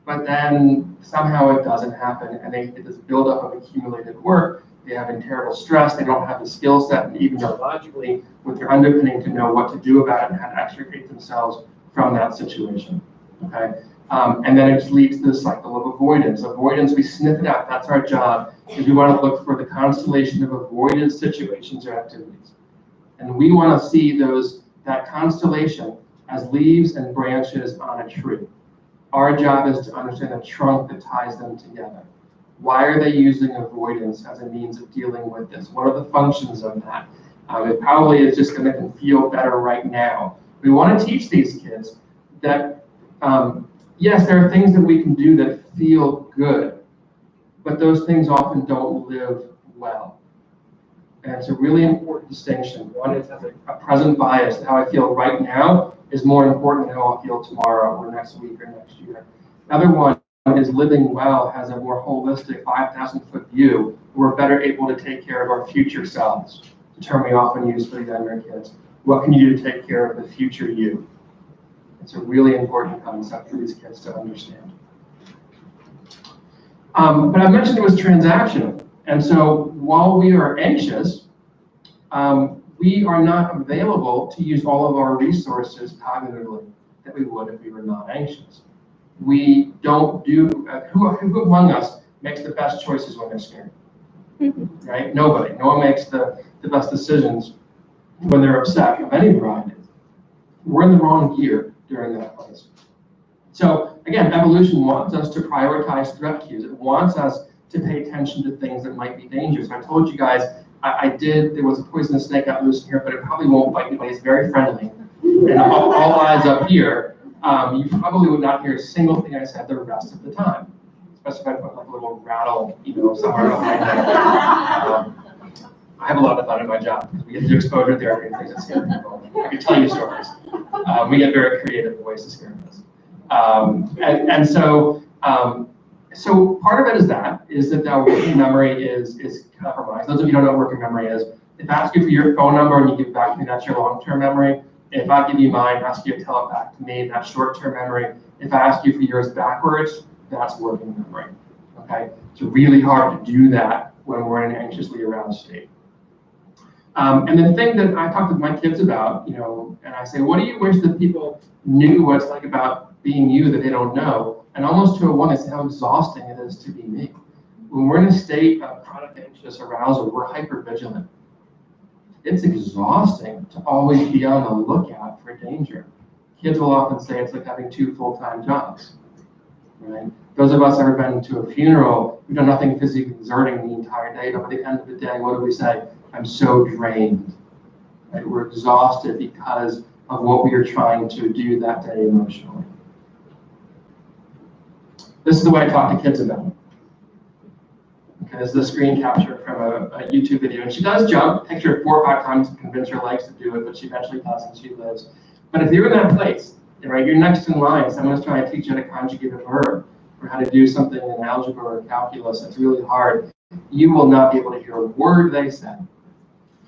but then somehow it doesn't happen, and they get this buildup of accumulated work. They have terrible stress. They don't have the skill set, and even neurologically, with their underpinning to know what to do about it and how to extricate themselves from that situation. Okay, and then it just leads to this cycle of avoidance. Avoidance, we sniff it out. That's our job, is we want to look for the constellation of avoided situations or activities. And we want to see that constellation as leaves and branches on a tree. Our job is to understand the trunk that ties them together. Why are they using avoidance as a means of dealing with this? What are the functions of that? It probably is just going to make them feel better right now. We want to teach these kids that, yes, there are things that we can do that feel good, but those things often don't live well. And it's a really important distinction. One is has a present bias. How I feel right now is more important than how I'll feel tomorrow or next week or next year. Another one is living well has a more holistic 5,000-foot view. We're better able to take care of our future selves. The term we often use for the younger kids. What can you do to take care of the future you? It's a really important concept for these kids to understand. But I mentioned it was transactional. And so while we are anxious, we are not available to use all of our resources cognitively that we would if we were not anxious. We don't do, who among us makes the best choices when they're scared? Right? Nobody. No one makes the best decisions when they're upset of any variety. We're in the wrong gear during that place. So again, evolution wants us to prioritize threat cues. It wants us to pay attention to things that might be dangerous. I told you guys, there was a poisonous snake out loose in here, but it probably won't bite anybody. It's very friendly. And all eyes up here, you probably would not hear a single thing I said the rest of the time. Especially if I put like a little rattle, somewhere behind there. I have a lot of fun in my job because we get to do exposure therapy and things that scare people. I can tell you stories. We get very creative in ways to scare us. So part of it is that our working memory is compromised. Those of you who don't know what working memory is, if I ask you for your phone number and you give it back to me, that's your long-term memory. If I give you mine, ask you to tell it back to me, that's short-term memory. If I ask you for yours backwards, that's working memory. Okay, it's really hard to do that when we're in an anxiously aroused state. And the thing that I talk to my kids about, and I say, what do you wish that people knew what it's like about being you that they don't know? And almost to a one, they say how exhausting it is to be me. When we're in a state of chronic anxious arousal, we're hypervigilant. It's exhausting to always be on the lookout for danger. Kids will often say it's like having 2 full-time jobs. Right? Those of us who have ever been to a funeral, we've done nothing physically exerting the entire day, but by the end of the day, what do we say? I'm so drained. Right? We're exhausted because of what we are trying to do that day emotionally. This is the way I talk to kids about it. Okay, this is a screen capture from a YouTube video, and she does jump, picture 4 or 5 times to convince her legs to do it, but she eventually does and she lives. But if you're in that place, right, you're next in line, someone's trying to teach you how to conjugate a verb or how to do something in algebra or calculus that's really hard, you will not be able to hear a word they say.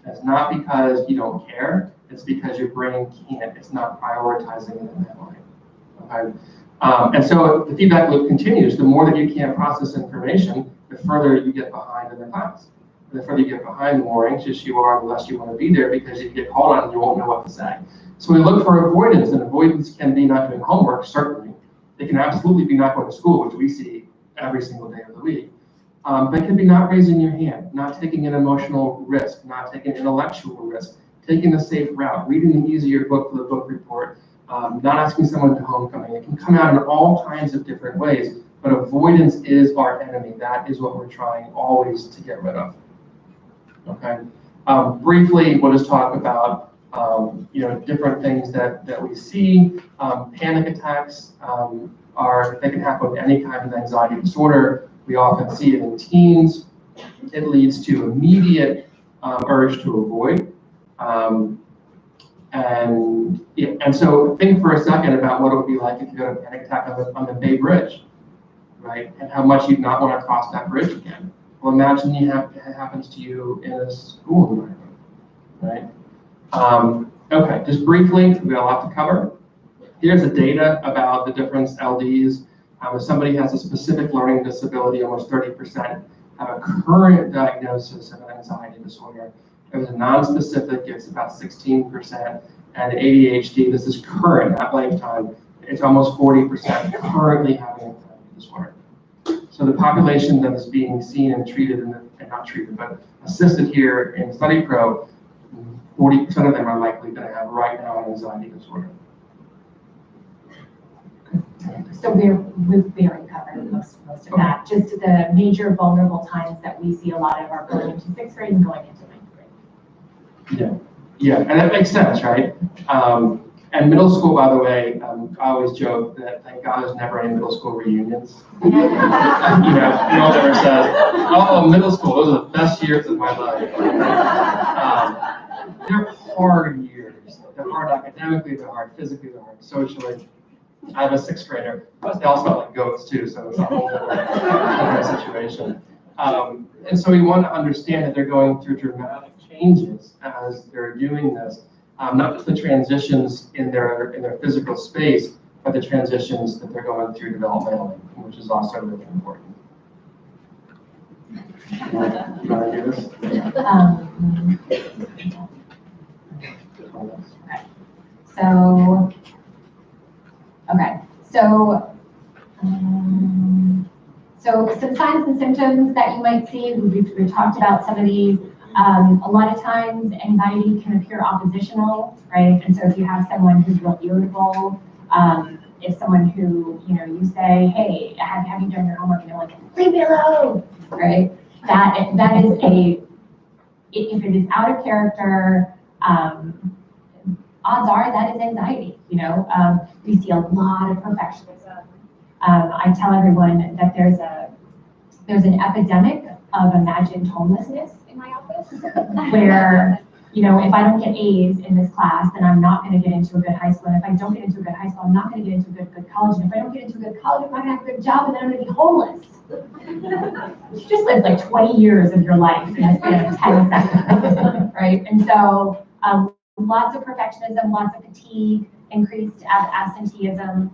That's not because you don't care, it's because your brain can't, it's not prioritizing it in that way. Okay? And so the feedback loop continues. The more that you can't process information, the further you get behind in the class. And the further you get behind, the more anxious you are, the less you want to be there because you get called on and you won't know what to say. So we look for avoidance, and avoidance can be not doing homework, certainly. It can absolutely be not going to school, which we see every single day of the week. But it can be not raising your hand, not taking an emotional risk, not taking an intellectual risk, taking the safe route, reading an easier book for the book report, not asking someone to homecoming. It can come out in all kinds of different ways, but avoidance is our enemy. That is what we're trying always to get rid of. Okay. Briefly, we'll just talk about different things that we see. Panic attacks they can happen with any kind of anxiety disorder. We often see it in teens. It leads to immediate urge to avoid. And so think for a second about what it would be like if you had a panic attack on the Bay Bridge, right? And how much you'd not want to cross that bridge again. Well, imagine it happens to you in a school environment, right? Okay, just briefly, we have a lot to cover. Here's the data about the different LDs. If somebody has a specific learning disability, almost 30% have a current diagnosis of an anxiety disorder. If it's a non-specific, it's about 16%. And ADHD, this is current, not lifetime, it's almost 40% currently having an anxiety disorder. So the population that is being seen and treated, but assisted here in Study Pro, 40% of them are likely going to have right now an anxiety disorder. So we've already covered most of that. Just the major vulnerable times that we see a lot of are going into 6th grade and going into 9th grade. Yeah, and that makes sense, right? And middle school, by the way, I always joke that thank God there's never any middle school reunions. No one ever says, "Oh, middle school, those are the best years of my life." They're hard years. They're hard academically, they're hard physically, they're hard socially. I have a 6th grader, but they all smell like goats too, so it's a whole different situation. And so we want to understand that they're going through dramatic changes as they're doing this. Not just the transitions in their physical space, but the transitions that they're going through developmentally, which is also really important. You want to do this? So some signs and symptoms that you might see, we've talked about some of these. A lot of times anxiety can appear oppositional, right? And so if you have someone who's real irritable, if someone who, you say, hey, have you done your homework? And they're like, leave me alone, right? That is if it is out of character, odds are that is anxiety, We see a lot of perfectionism. I tell everyone that there's an epidemic of imagined homelessness in my office, where, if I don't get A's in this class, then I'm not going to get into a good high school. And if I don't get into a good high school, I'm not going to get into a good college. And if I don't get into a good college, I'm not going to have a good job, and then I'm going to be homeless. You just lived like 20 years of your life in a span of 10 seconds, right? And so lots of perfectionism, lots of fatigue, increased absenteeism.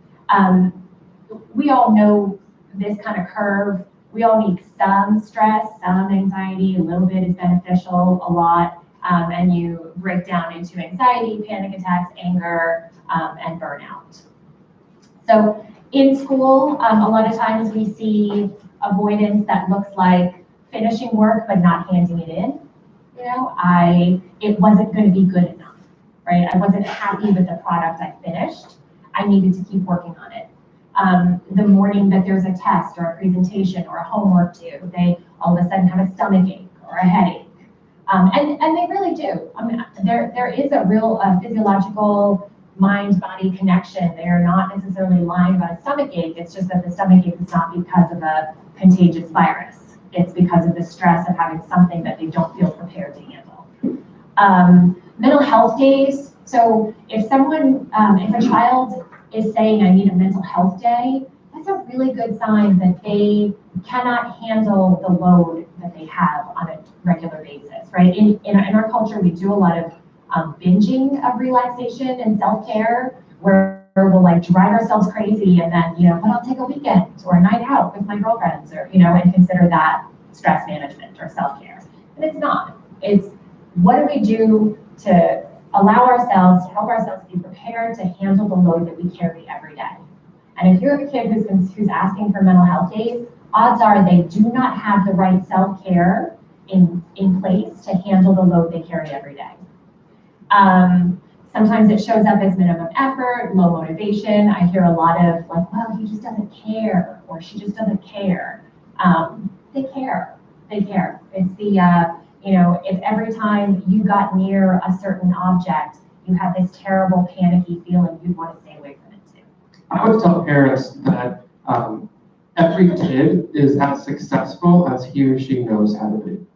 We all know this kind of curve. We all need some stress, some anxiety, a little bit is beneficial, a lot, and you break down into anxiety, panic attacks, anger, and burnout. So in school, a lot of times we see avoidance that looks like finishing work but not handing it in. It wasn't going to be good enough, right? I wasn't happy with the product I finished. I needed to keep working on it. The morning that there's a test or a presentation or a homework due, they all of a sudden have a stomach ache or a headache. And they really do. I mean, there is a real physiological mind-body connection. They are not necessarily lying about a stomach ache. It's just that the stomach ache is not because of a contagious virus. It's because of the stress of having something that they don't feel prepared to handle. Mental health days. So if a child is saying, I need a mental health day, that's a really good sign that they cannot handle the load that they have on a regular basis, right? In our culture, we do a lot of binging of relaxation and self-care, where we'll drive ourselves crazy and then, but I'll take a weekend or a night out with my girlfriends, or, and consider that stress management or self-care. And it's not. It's what do we do to help ourselves be prepared to handle the load that we carry every day. And if you're a kid who's asking for mental health days, odds are they do not have the right self-care in place to handle the load they carry every day. Sometimes it shows up as minimum effort, low motivation. I hear a lot of well, he just doesn't care, or she just doesn't care. They care. It's the, if every time you got near a certain object, you have this terrible panicky feeling, you'd want to stay away from it too. I would tell parents that every kid is as successful as he or she knows how to be.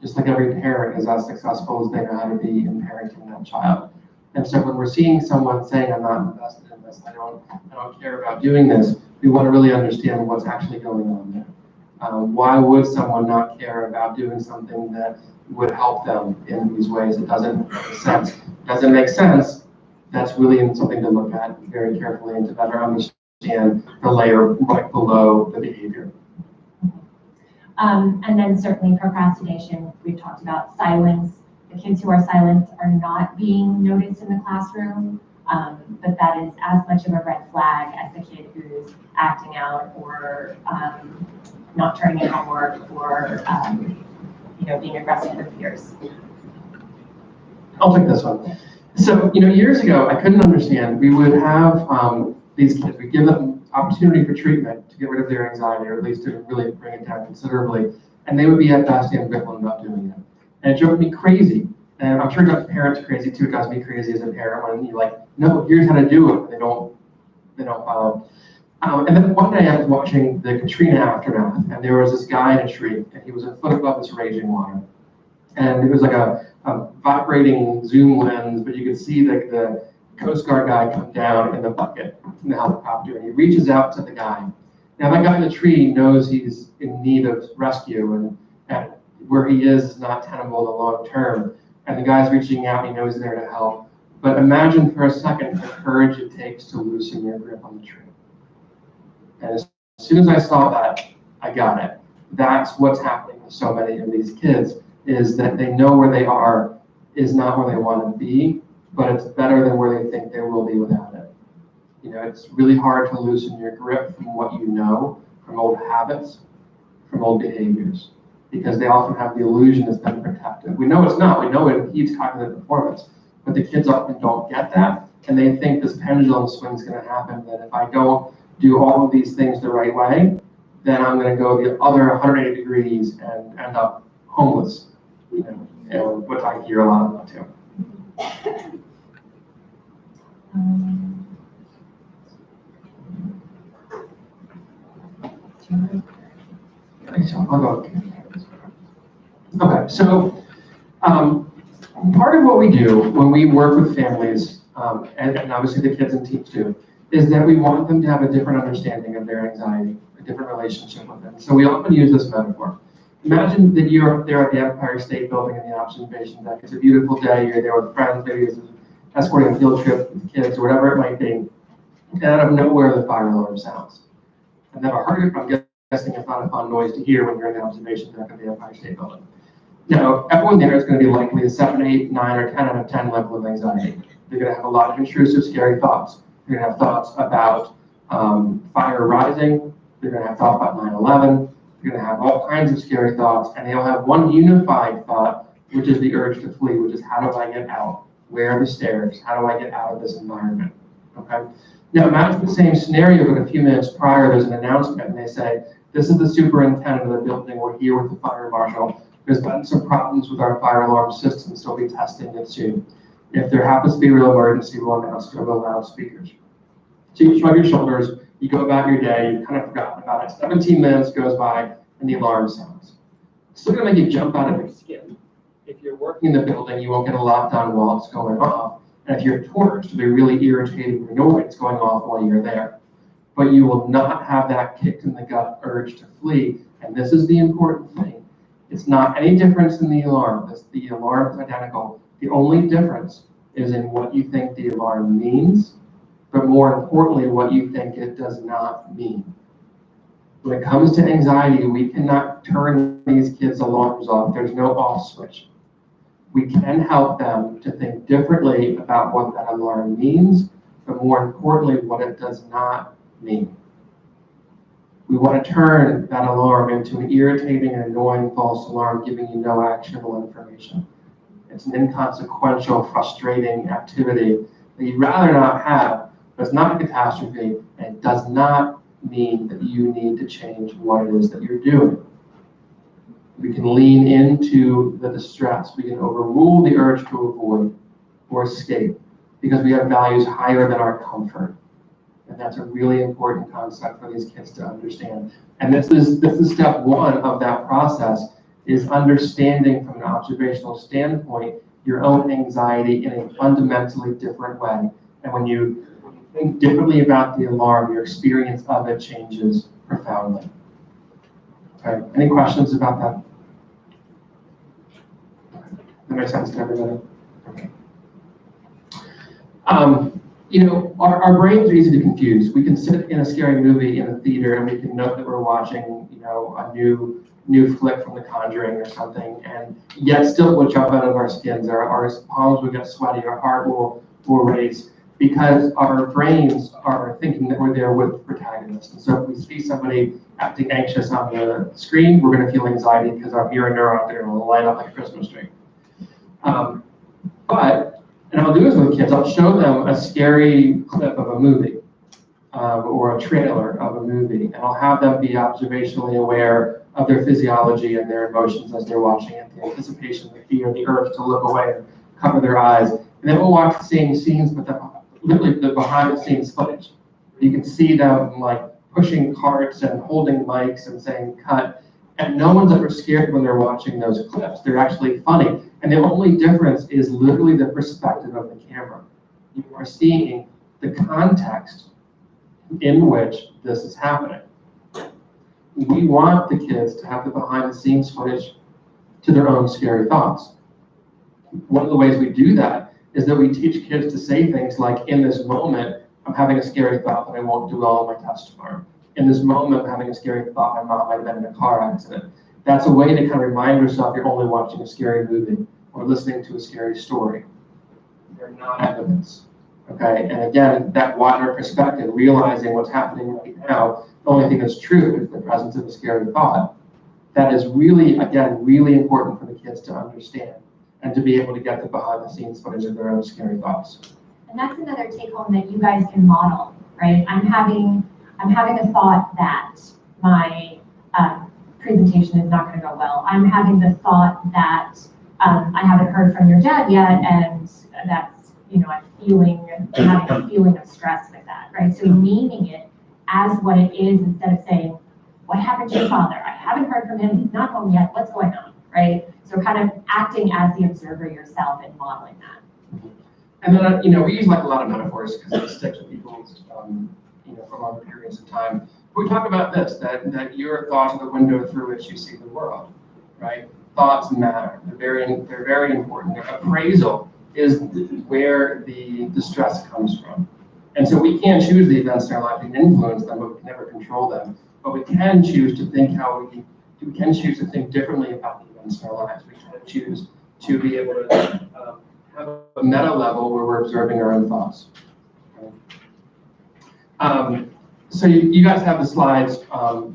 Just like every parent is as successful as they know how to be in parenting that child. And so when we're seeing someone saying, I'm not invested in this, I don't care about doing this, we want to really understand what's actually going on there. Why would someone not care about doing something that would help them in these ways? It doesn't make sense. Doesn't make sense. That's really something to look at very carefully and to better understand the layer right below the behavior. And then certainly procrastination. We've talked about silence. The kids who are silent are not being noticed in the classroom, but that is as much of a red flag as the kid who's acting out or not turning in homework or being aggressive with peers. I'll take this one. So, years ago, I couldn't understand. We would have these kids, we give them opportunity for treatment to get rid of their anxiety, or at least to really bring it down considerably, and they would be at best ambivalent about doing it. And it drove me crazy. And I'm sure it drives parents crazy too. It drives me crazy as a parent when you're like, no, here's how to do it. And they don't follow. And then one day I was watching the Katrina aftermath, and there was this guy in a tree, and he was a foot above this raging water. And it was like a vibrating zoom lens, but you could see the Coast Guard guy come down in the bucket from the helicopter, and he reaches out to the guy. Now that guy in the tree knows he's in need of rescue, and where he is not tenable in the long term. And the guy's reaching out, he knows he's there to help. But imagine for a second the courage it takes to loosen your grip on the tree. And as soon as I saw that, I got it. That's what's happening with so many of these kids, is that they know where they are is not where they want to be, but it's better than where they think they will be without it. It's really hard to loosen your grip from what you know, from old habits, from old behaviors, because they often have the illusion it's been protected. We know it's not. We know it impedes cognitive performance, but the kids often don't get that, and they think this pendulum swing is going to happen, that if I don't do all of these things the right way, then I'm going to go the other 180 degrees and end up homeless, and which I hear a lot about too. Okay, so part of what we do when we work with families, and obviously the kids and teens too, is that we want them to have a different understanding of their anxiety, a different relationship with it. So we often use this metaphor. Imagine that you're there at the Empire State Building in the observation deck. It's a beautiful day, you're there with friends, maybe it's escorting a field trip with the kids or whatever it might be. And out of nowhere, the fire alarm sounds. I've never heard it, but I'm guessing it's not a fun noise to hear when you're in the observation deck of the Empire State Building. Everyone there is going to be likely a 7, 8, 9, or 10 out of 10 level of anxiety. They're going to have a lot of intrusive, scary thoughts. They're going to have thoughts about fire rising. They're going to have thoughts about 9/11. They're going to have all kinds of scary thoughts, and they'll have one unified thought, which is the urge to flee, which is how do I get out? Where are the stairs? How do I get out of this environment? Okay. Now imagine the same scenario, but a few minutes prior, there's an announcement, and they say, this is the superintendent of the building. We're here with the fire marshal. There's been some problems with our fire alarm system, so we'll be testing it soon. If there happens to be a real emergency, we'll announce it over loudspeakers. So you shrug your shoulders, you go about your day, you've kind of forgotten about it. 17 minutes goes by, and the alarm sounds. It's still gonna make you jump out of your skin. If you're working in the building, you won't get a lot done while it's going off. And if you're torched, it'll be really irritating annoyance going off while you're there. But you will not have that kicked in the gut urge to flee. And this is the important thing. It's not any difference in the alarm. The alarm is identical. The only difference is in what you think the alarm means, but more importantly, what you think it does not mean. When it comes to anxiety, we cannot turn these kids' alarms off. There's no off switch. We can help them to think differently about what that alarm means, but more importantly, what it does not mean. We want to turn that alarm into an irritating and annoying false alarm giving you no actionable information. It's an inconsequential, frustrating activity that you'd rather not have, but it's not a catastrophe, and it does not mean that you need to change what it is that you're doing. We can lean into the distress. We can overrule the urge to avoid or escape because we have values higher than our comfort. And that's a really important concept for these kids to understand. And this is step one of that process, is understanding from an observational standpoint your own anxiety in a fundamentally different way. And when you think differently about the alarm, your experience of it changes profoundly. Okay, any questions about that? That makes sense to everybody? Okay. Our brains are easy to confuse. We can sit in a scary movie in a theater and we can know that we're watching, a new flick from The Conjuring or something, and yet still will jump out of our skins. Our palms will get sweaty, our heart will race, because our brains are thinking that we're there with the protagonist. And so if we see somebody acting anxious on the screen, we're going to feel anxiety because our mirror neurons are going to light up like a Christmas tree. And I'll do this with kids, I'll show them a scary clip of a movie or a trailer of a movie, and I'll have them be observationally aware of their physiology and their emotions as they're watching it, the anticipation, the fear, the urge to look away and cover their eyes. And then we'll watch the same scenes, but literally the behind the scenes footage. You can see them like pushing carts and holding mics and saying cut. And no one's ever scared when they're watching those clips. They're actually funny. And the only difference is literally the perspective of the camera. You are seeing the context in which this is happening. We want the kids to have the behind the scenes footage to their own scary thoughts. One of the ways we do that is that we teach kids to say things like, in this moment, I'm having a scary thought that I won't do well on my test tomorrow. In this moment, I'm having a scary thought my mom might have been in a car accident. That's a way to kind of remind yourself you're only watching a scary movie or listening to a scary story. They're not evidence. Okay, and again, that wider perspective, realizing what's happening right now, the only thing that's true is the presence of a scary thought. That is really, again, really important for the kids to understand and to be able to get the behind the scenes footage of their own scary thoughts. And that's another take home that you guys can model, right? I'm having a thought that my presentation is not going to go well. I'm having the thought that I haven't heard from your dad yet, and that's, I'm having a feeling of stress with that, right? So naming it as what it is instead of saying, what happened to your father? I haven't heard from him. He's not home yet. What's going on, right? So kind of acting as the observer yourself and modeling that. And then, we use like a lot of metaphors because it sticks with people, for longer periods of time. We talk about this, that your thoughts are the window through which you see the world, right? Thoughts matter. They're very important. Their appraisal is where the distress comes from. And so we can't choose the events in our life and influence them, but we can never control them. But we can choose to think we can choose to think differently about the events in our lives. We can choose to be able to have a meta level where we're observing our own thoughts. So you guys have the slides,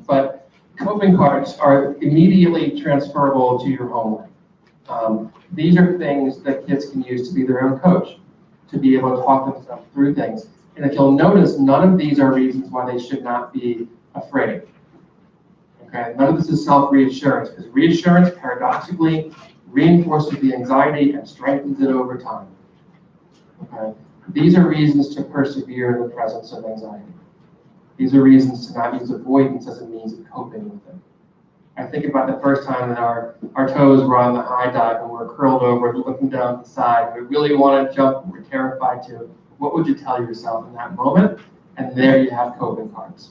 but coping cards are immediately transferable to your home life. These are things that kids can use to be their own coach, to be able to talk themselves through things. And if you'll notice, none of these are reasons why they should not be afraid. Okay, none of this is self-reassurance, because reassurance paradoxically reinforces the anxiety and strengthens it over time. Okay, these are reasons to persevere in the presence of anxiety. These are reasons to not use avoidance as a means of coping with it. I think about the first time that our toes were on the high dive and we're curled over looking down the side. We really want to jump, we're terrified to. What would you tell yourself in that moment? And there you have coping cards.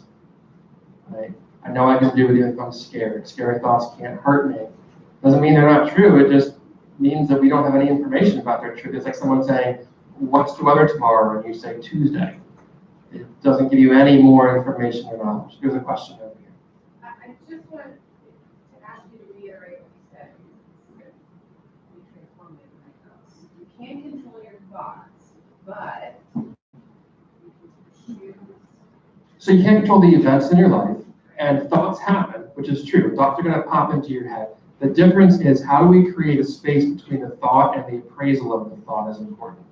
Right? I know I can do it even if I'm scared. Scary thoughts can't hurt me. Doesn't mean they're not true. It just means that we don't have any information about their truth. It's like someone saying, what's the weather tomorrow? And you say Tuesday. It doesn't give you any more information or knowledge. There's a question over here. I just want to ask you to reiterate what you said. You transformed it in my notes. You can't control your thoughts, but you choose. So you can't control the events in your life, and thoughts happen, which is true. Thoughts are going to pop into your head. The difference is how do we create a space between the thought and the appraisal of the thought is important.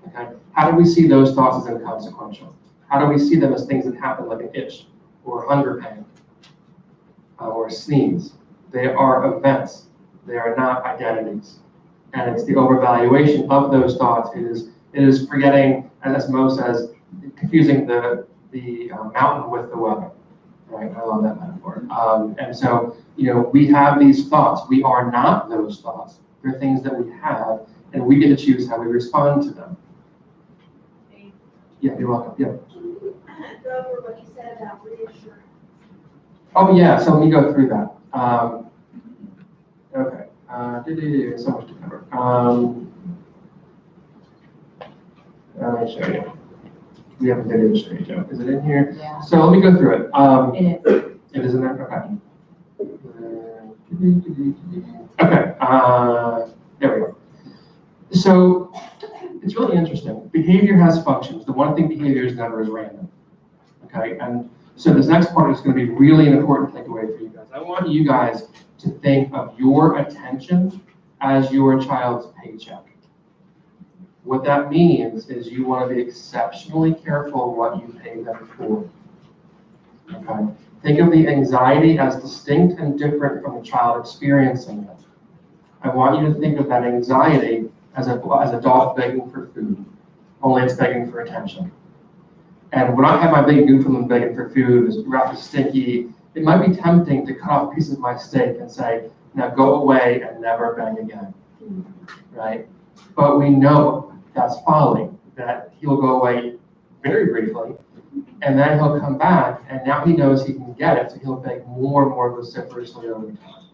Okay? How do we see those thoughts as inconsequential? How do we see them as things that happen like an itch or a hunger pain or a sneeze? They are events. They are not identities. And it's the overvaluation of those thoughts. It is forgetting, as Mo says, confusing the mountain with the weather. Right? I love that metaphor. And so, we have these thoughts. We are not those thoughts. They're things that we have, and we get to choose how we respond to them. Yeah, you're welcome. Yeah. Go over what you said about reassurance. Oh yeah, so let me go through that. Okay. So much to cover. Let me show you. We have a video straight joke. Is it in here? Yeah. So let me go through it. It is. It is in there? Okay. Okay. There we go. So it's really interesting. Behavior has functions. The one thing behavior is never is random. Okay. And so this next part is going to be really an important takeaway for you guys. I want you guys to think of your attention as your child's paycheck. What that means is you want to be exceptionally careful what you pay them for. Okay? Think of the anxiety as distinct and different from the child experiencing it. I want you to think of that anxiety as a dog begging for food, only it's begging for attention. And when I have my big goof and begging for food, it's rather stinky, it might be tempting to cut off pieces of my steak and say, now go away and never beg again, right? But we know that's folly, that he'll go away very briefly, and then he'll come back, and now he knows he can get it, so he'll beg more and more vociferously over time.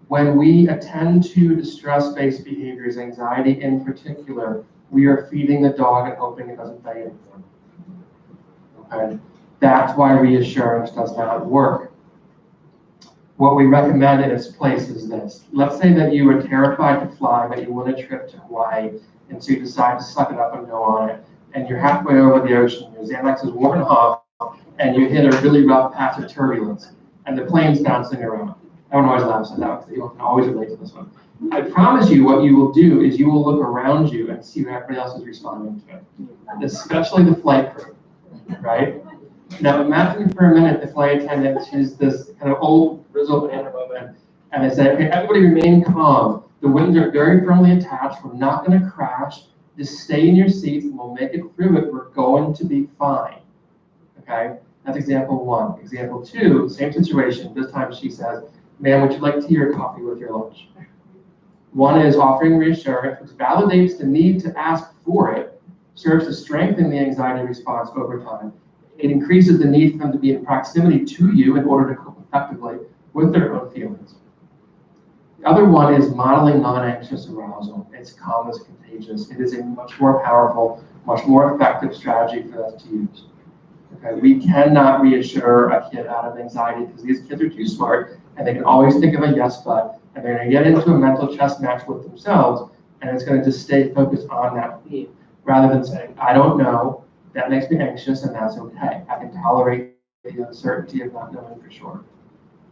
When we attend to distress-based behaviors, anxiety in particular, we are feeding the dog and hoping it doesn't beg anymore. Okay? That's why reassurance does not work. What we recommend in its place is this. Let's say that you are terrified to fly, but you want a trip to Hawaii, and so you decide to suck it up and go on it, and you're halfway over the ocean, your Xanax is worn off, and you hit a really rough patch of turbulence, and the plane's bouncing around. I don't always laugh at that because you can always relate to this one. I promise you what you will do is you will look around you and see what everybody else is responding to it, especially the flight crew, right? Now imagine for a minute the flight attendant who's this kind of old grizzled banana woman, and they say, okay, everybody remain calm. The winds are very firmly attached. We're not going to crash. Just stay in your seats and we'll make it through it. We're going to be fine. Okay? That's example one. Example two, same situation. This time she says, ma'am, would you like tea or coffee with your lunch? One is offering reassurance, which validates the need to ask for it, serves to strengthen the anxiety response over time. It increases the need for them to be in proximity to you in order to cope effectively with their own feelings. The other one is modeling non-anxious arousal. It's calm as contagious. It is a much more powerful, much more effective strategy for us to use. Okay, we cannot reassure a kid out of anxiety because these kids are too smart and they can always think of a yes but, and they're going to get into a mental chess match with themselves, and it's going to just stay focused on that theme rather than saying, I don't know, that makes me anxious and that's okay. I can tolerate the uncertainty of not knowing for sure.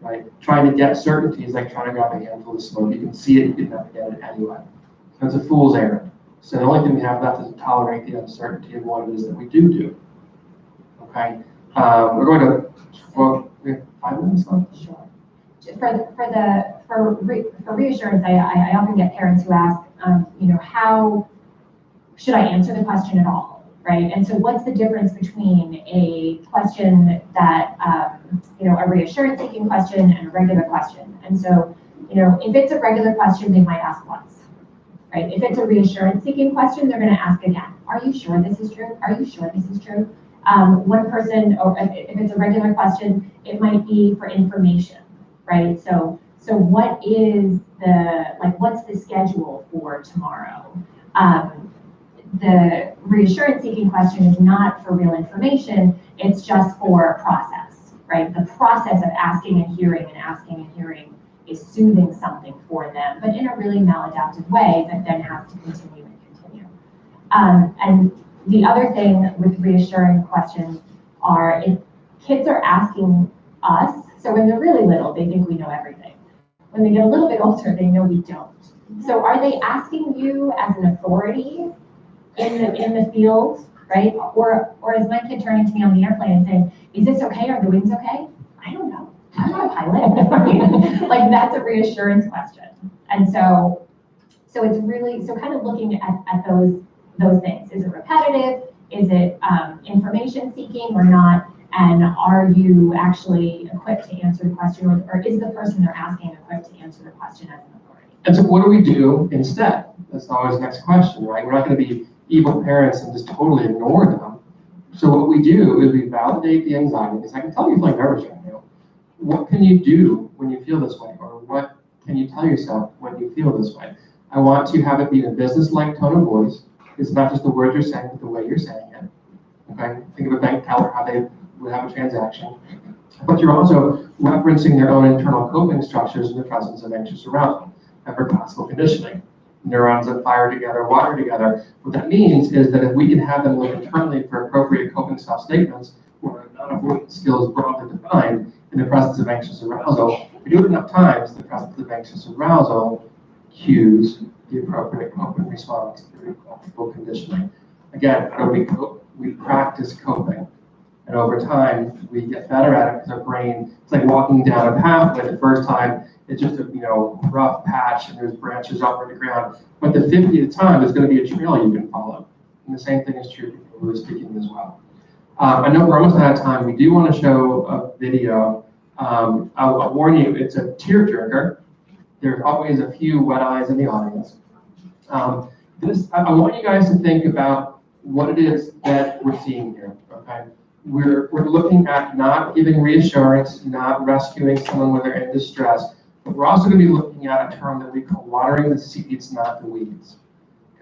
Right? Trying to get certainty is like trying to grab a handful of smoke. You can see it, you can never get it anyway. So it's a fool's errand. So the only thing we have left is to tolerate the uncertainty of what it is that we do. Okay? We're going to, well, we have 5 minutes left? Sure. For reassurance, I often get parents who ask, how should I answer the question at all, right? And so what's the difference between a question that, a reassurance-seeking question and a regular question? And so, if it's a regular question, they might ask once, right? If it's a reassurance-seeking question, they're going to ask again. Are you sure this is true? Are you sure this is true? One person, or if it's a regular question, it might be for information, right? So what is what's the schedule for tomorrow? The reassurance-seeking question is not for real information, it's just for process, right? The process of asking and hearing is soothing something for them, but in a really maladaptive way that then has to continue and continue. And the other thing with reassuring questions are if kids are asking us, so when they're really little, they think we know everything. When they get a little bit older, they know we don't. So are they asking you as an authority in the field, right? Or is my kid turning to me on the airplane and saying, is this okay? Are the wings okay? I don't know. I'm not a pilot. Like that's a reassurance question. And so it's really, so kind of looking at those things. Is it repetitive? Is it information seeking or not? And are you actually equipped to answer the question, or is the person they're asking equipped to answer the question as an authority? And so what do we do instead? That's always the next question, right? We're not going to be evil parents and just totally ignore them. So what we do is we validate the anxiety, because I can tell you feel nervous right now. What can you do when you feel this way? Or what can you tell yourself when you feel this way? I want to have it be a business-like tone of voice. It's not just the words you're saying, but the way you're saying it. Okay? Think of a bank teller, how they would have a transaction. But you're also referencing their own internal coping structures in the presence of anxious arousal. Remember classical conditioning. Neurons that fire together, wire together. What that means is that if we can have them look internally for appropriate coping self-statements, where non-avoidance skills broadly defined in the presence of anxious arousal, if we do it enough times, the presence of anxious arousal cues the appropriate coping response through full conditioning. Again, how do we cope? We practice coping. And over time, we get better at it because our brain, it's like walking down a pathway. The first time, it's just a rough patch and there's branches up in the ground. But the 50th time, there's going to be a trail you can follow. And the same thing is true for people who are speaking as well. I know we're almost out of time. We do want to show a video. I'll warn you, it's a tearjerker. There's always a few wet eyes in the audience. I want you guys to think about what it is that we're seeing here, okay? We're looking at not giving reassurance, not rescuing someone when they're in distress, but we're also going to be looking at a term that we call watering the seeds, not the weeds.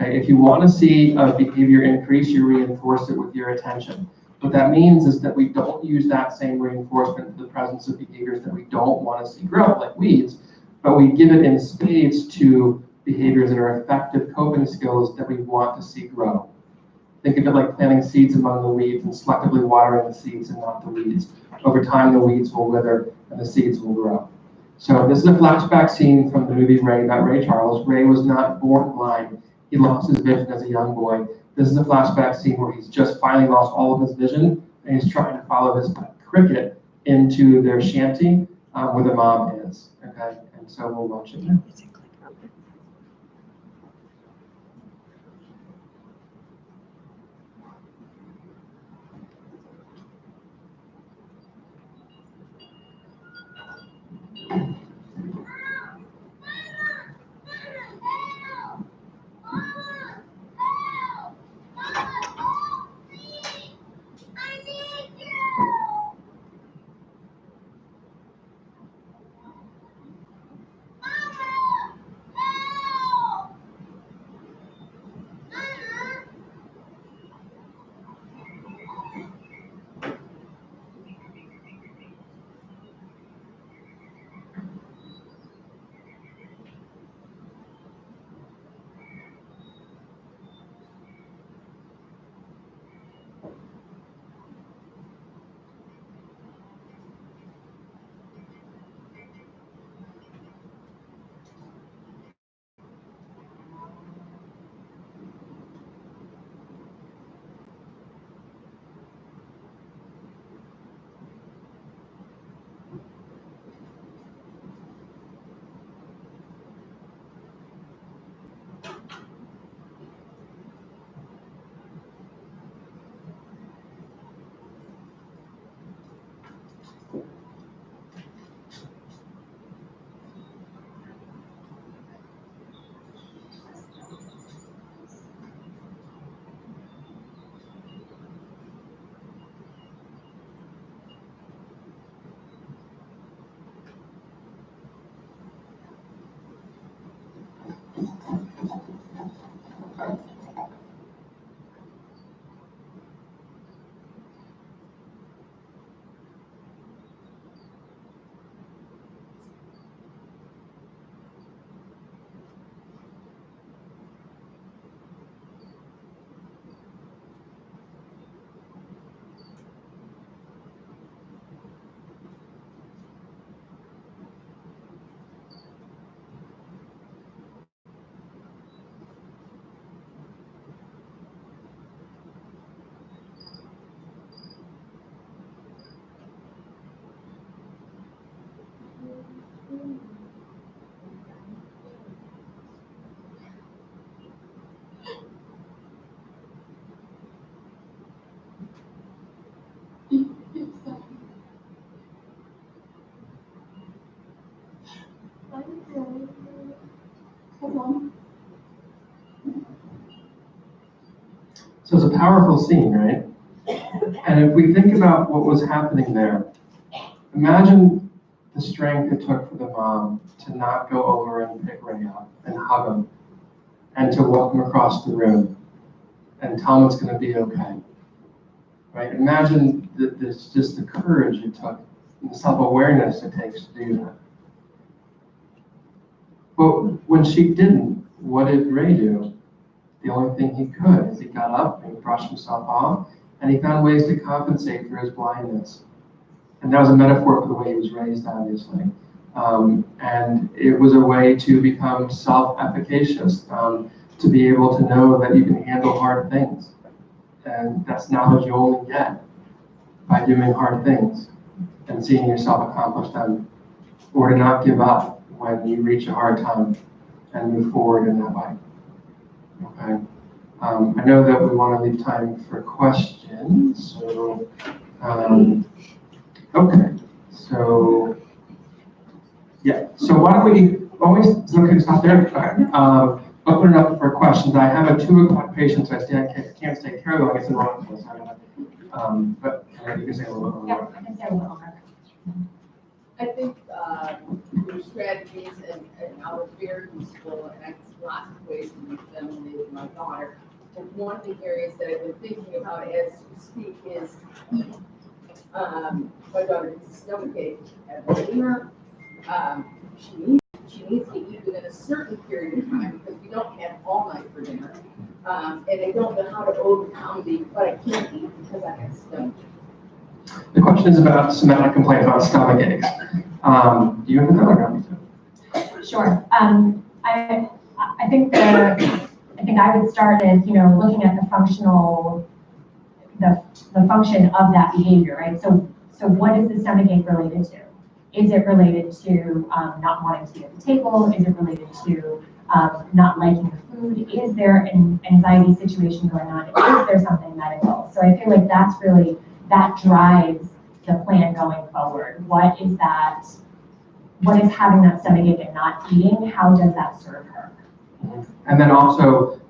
Okay, if you want to see a behavior increase, you reinforce it with your attention. What that means is that we don't use that same reinforcement in the presence of behaviors that we don't want to see grow, like weeds, but we give it in spades to behaviors that are effective coping skills that we want to see grow. Think of it like planting seeds among the weeds and selectively watering the seeds and not the weeds. Over time, the weeds will wither and the seeds will grow. So this is a flashback scene from the movie Ray about Ray Charles. Ray was not born blind. He lost his vision as a young boy. This is a flashback scene where he's just finally lost all of his vision and he's trying to follow this cricket into their shanty where the mom is. Okay, and so we'll watch it now. So it's a powerful scene, right? And if we think about what was happening there, imagine the strength it took for the mom to not go over and pick Ray up and hug him and to walk him across the room and tell him it's going to be okay. Right? Imagine this, just the courage it took and the self-awareness it takes to do that. But when she didn't, what did Ray do? The only thing he could is he got up and he brushed himself off and he found ways to compensate for his blindness. And that was a metaphor for the way he was raised, obviously. And it was a way to become self-efficacious, to be able to know that you can handle hard things. And that's knowledge you only get by doing hard things and seeing yourself accomplish them, or to not give up when you reach a hard time and move forward in that way. Okay. I know that we want to leave time for questions, so, okay. So, yeah, so why don't we always, okay, stop there. Okay. Open it up for questions. I have a 2 o'clock patient, so can't stay terribly long. It's in the wrong place. But you can say a little bit more. Yeah, I can say a little more. I think your strategies and I was very useful, and I lots of ways to use them with my daughter. And one of the areas that I've been thinking about as you speak is eating. My daughter has a stomachache at dinner. She needs to eat within a certain period of time because we don't have all night for dinner. And I don't know how to overcome but I can't eat because I have stomach. The question is about somatic complaints about stomach aches. Do you have another? Sure. I think I would start as, looking at the functional, the function of that behavior, right? So what is the stomach ache related to? Is it related to not wanting to be at the table? Is it related to not liking the food? Is there an anxiety situation going on? Is there something medical? So I feel like that drives the plan going forward. What is having that stomach ache and not eating? How does that serve her? And then also,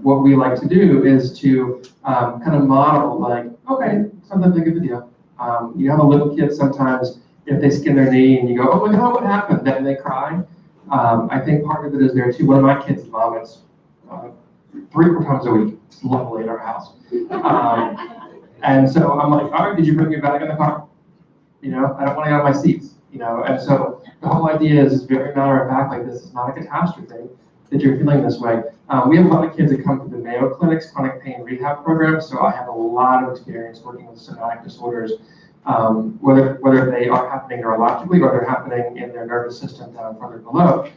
what we like to do is to kind of model, like, okay, sometimes they get the deal. You have a little kid sometimes, if they skin their knee and you go, oh my God, what happened? Then they cry. I think part of it is there too. One of my kids vomits 3 or 4 times a week. It's lovely at our house. And so I'm like, all right, did you bring your bag in the car? I don't want to get out of my seats. And so the whole idea is very matter of fact, like this is not a catastrophe that you're feeling this way. We have a lot of kids that come to the Mayo Clinic's chronic pain rehab program, so I have a lot of experience working with somatic disorders, whether they are happening neurologically or they're happening in their nervous system down further below.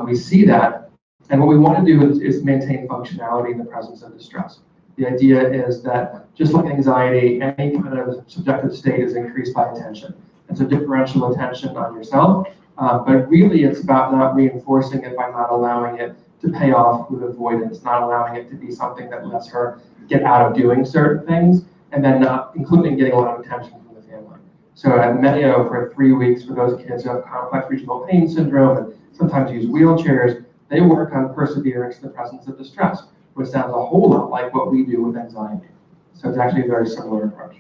We see that, and what we want to do is maintain functionality in the presence of distress. The idea is that just like anxiety, any kind of subjective state is increased by attention. And so differential attention on yourself, but really it's about not reinforcing it by not allowing it to pay off with avoidance, not allowing it to be something that lets her get out of doing certain things, and then not including getting a lot of attention from the family. So at Mayo, for 3 weeks, for those kids who have complex regional pain syndrome and sometimes use wheelchairs, they work on perseverance in the presence of distress, which sounds a whole lot like what we do with anxiety. So it's actually a very similar approach.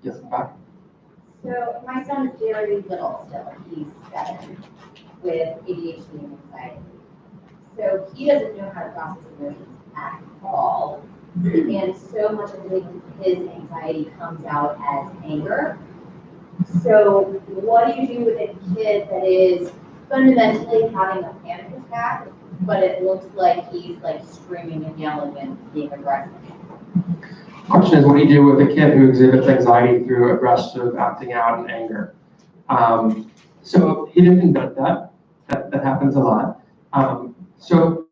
Yes, in fact. So my son is very little still. He's 7 with ADHD and anxiety. So he doesn't know how to process emotions at all. And so much of his anxiety comes out as anger. So what do you do with a kid that is fundamentally having a panic attack, but it looks like he's like screaming and yelling and being aggressive? The question is, what do you do with a kid who exhibits anxiety through aggressive acting out and anger? So he didn't invent that. That happens a lot. So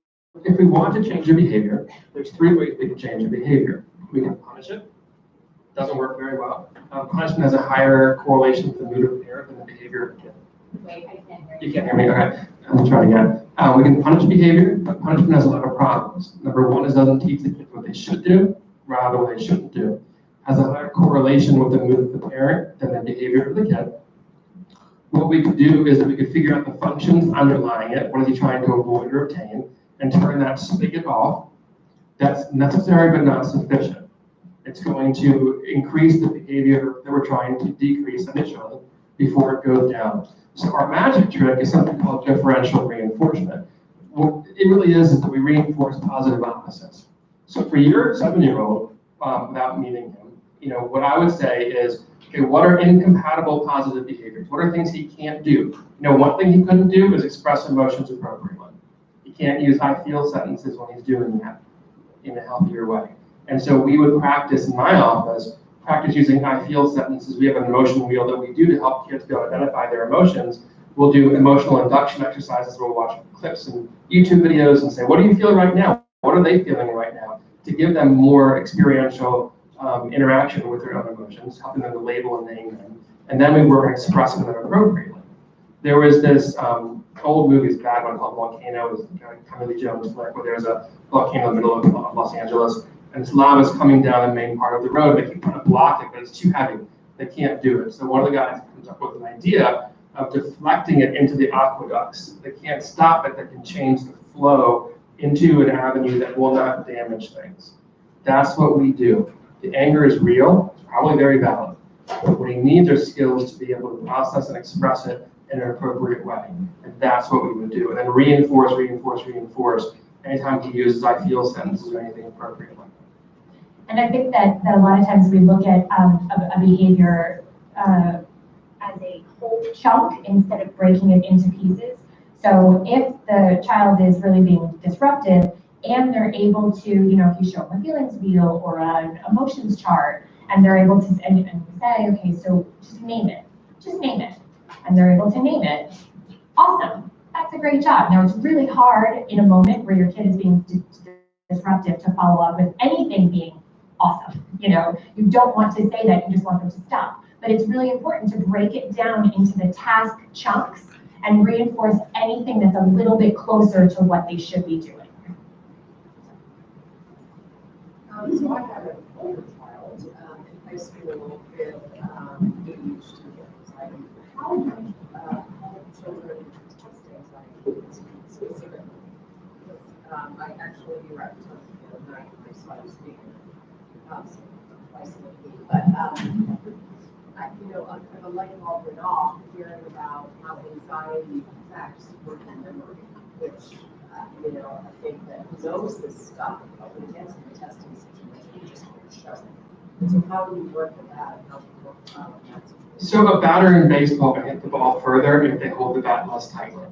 if we want to change a behavior, there's 3 ways we can change a behavior. We can punish it. Doesn't work very well. Punishment has a higher correlation with the mood of the parent than the behavior of the kid. Wait, I can't hear you. You can't hear me? Okay. I'll try again. We can punish behavior, but punishment has a lot of problems. Number one is doesn't teach the kid what they should do, rather what they shouldn't do. Has a higher correlation with the mood of the parent than the behavior of the kid. What we could do is that we could figure out the functions underlying it, what is he trying to avoid or obtain, and turn that spigot off. That's necessary but not sufficient. It's going to increase the behavior that we're trying to decrease initially before it goes down. So our magic trick is something called differential reinforcement. What it really is that we reinforce positive opposites. So for your 7-year-old, without meeting him, what I would say is, okay, what are incompatible positive behaviors? What are things he can't do? One thing he couldn't do is express emotions appropriately. He can't use I feel sentences when he's doing that in a healthier way. And so we would practice in my office, practice using I feel sentences. We have an emotion wheel that we do to help kids go identify their emotions, We'll do emotional induction exercises. We'll watch clips and YouTube videos and say, what do you feel right now? What are they feeling right now? To give them more experiential interaction with their own emotions, helping them to label and name them. And then we work on expressing them appropriately. There was this old movie, it's a bad one, called Volcano. It was Tommy Lee Jones flick, where there's a volcano in the middle of Los Angeles, and this lava is coming down the main part of the road. They keep trying to block it, but it's too heavy. They can't do it. So one of the guys comes up with an idea of deflecting it into the aqueducts. They can't stop it, they can change the flow into an avenue that will not damage things. That's what we do. The anger is real, it's probably very valid. But what he needs are skills to be able to process and express it in an appropriate way. And that's what we would do. And then reinforce. Anytime he uses I feel sentences or anything appropriate like that. And I think that a lot of times we look at a behavior as a whole chunk instead of breaking it into pieces. So if the child is really being disruptive and they're able to, if you show them a feelings wheel or an emotions chart, and they're able to and say, okay, so just name it, and they're able to name it, awesome, that's a great job. Now it's really hard in a moment where your kid is being disruptive to follow up with anything being awesome. You don't want to say that, you just want them to stop. But it's really important to break it down into the task chunks and reinforce anything that's a little bit closer to what they should be doing. So I have an older child in high school with ADHD anxiety. How much help children with test anxiety specifically? I actually, you were at the other night, so I was speaking twice a week. But a light bulb went off hearing about how anxiety affects working memory, which I think that knows this stuff, but when it gets in the testing situation, it just won't show it. And so how do you work with that, and how do you work with that situation? So a batter in baseball can hit the ball further if they hold the bat less tightly.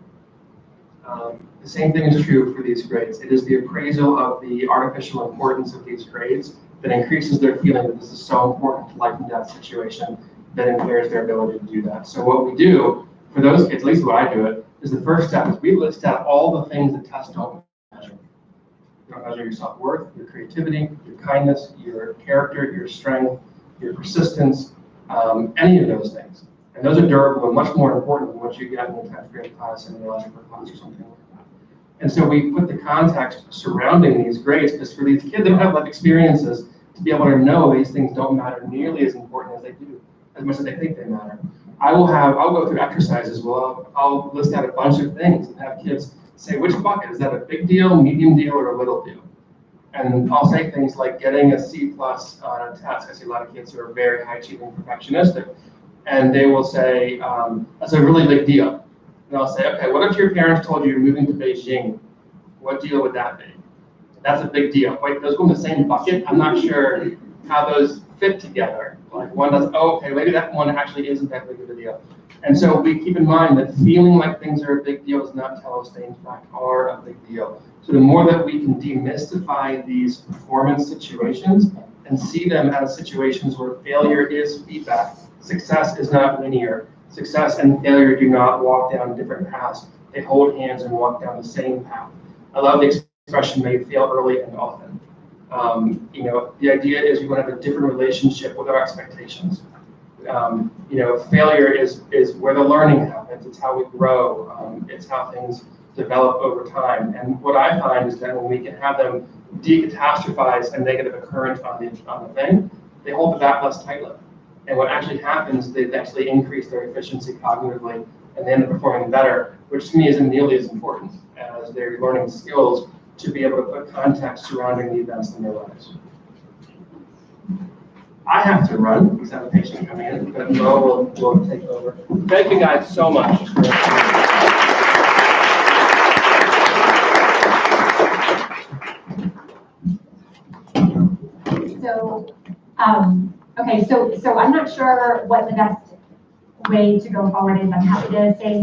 The same thing is true for these grades. It is the appraisal of the artificial importance of these grades that increases their feeling that this is so important to life and death situation that impairs their ability to do that. So what we do for those kids, at least what I do it, is the first step is we list out all the things that tests don't measure. You don't measure your self-worth, your creativity, your kindness, your character, your strength, your persistence, any of those things. And those are durable and much more important than what you get in the 10th grade class in the algebra class or something like that. And so we put the context surrounding these grades, because for these kids, they don't have life experiences to be able to know these things don't matter nearly as important as they do, as much as they think they matter. I'll go through exercises. I'll list out a bunch of things and have kids say, which bucket, is that a big deal, medium deal, or a little deal? And I'll say things like getting a C+ on a test. I see a lot of kids who are very high achieving perfectionistic, and they will say, that's a really big deal. And I'll say, okay, what if your parents told you you're moving to Beijing? What deal would that be? That's a big deal. Wait, those go in the same bucket? I'm not sure how those fit together. Like one does, oh, okay, maybe that one actually isn't that big of a deal. And so we keep in mind that feeling like things are a big deal does not tell us they in fact are a big deal. So the more that we can demystify these performance situations and see them as situations where failure is feedback, success is not linear. Success and failure do not walk down different paths. They hold hands and walk down the same path. I love the expression, may fail early and often. The idea is we want to have a different relationship with our expectations. Failure is where the learning happens. It's how we grow. It's how things develop over time. And what I find is that when we can have them decatastrophize a negative occurrence on the thing, they hold the bat less tightly. And what actually happens, they actually increase their efficiency cognitively and they end up performing better, which to me isn't nearly as important as they're learning skills to be able to put context surrounding the events in their lives. I have to run because I have a patient coming in, but Mo will take over. Thank you guys so much. So I'm not sure what the best way to go forward is. I'm happy to stay and do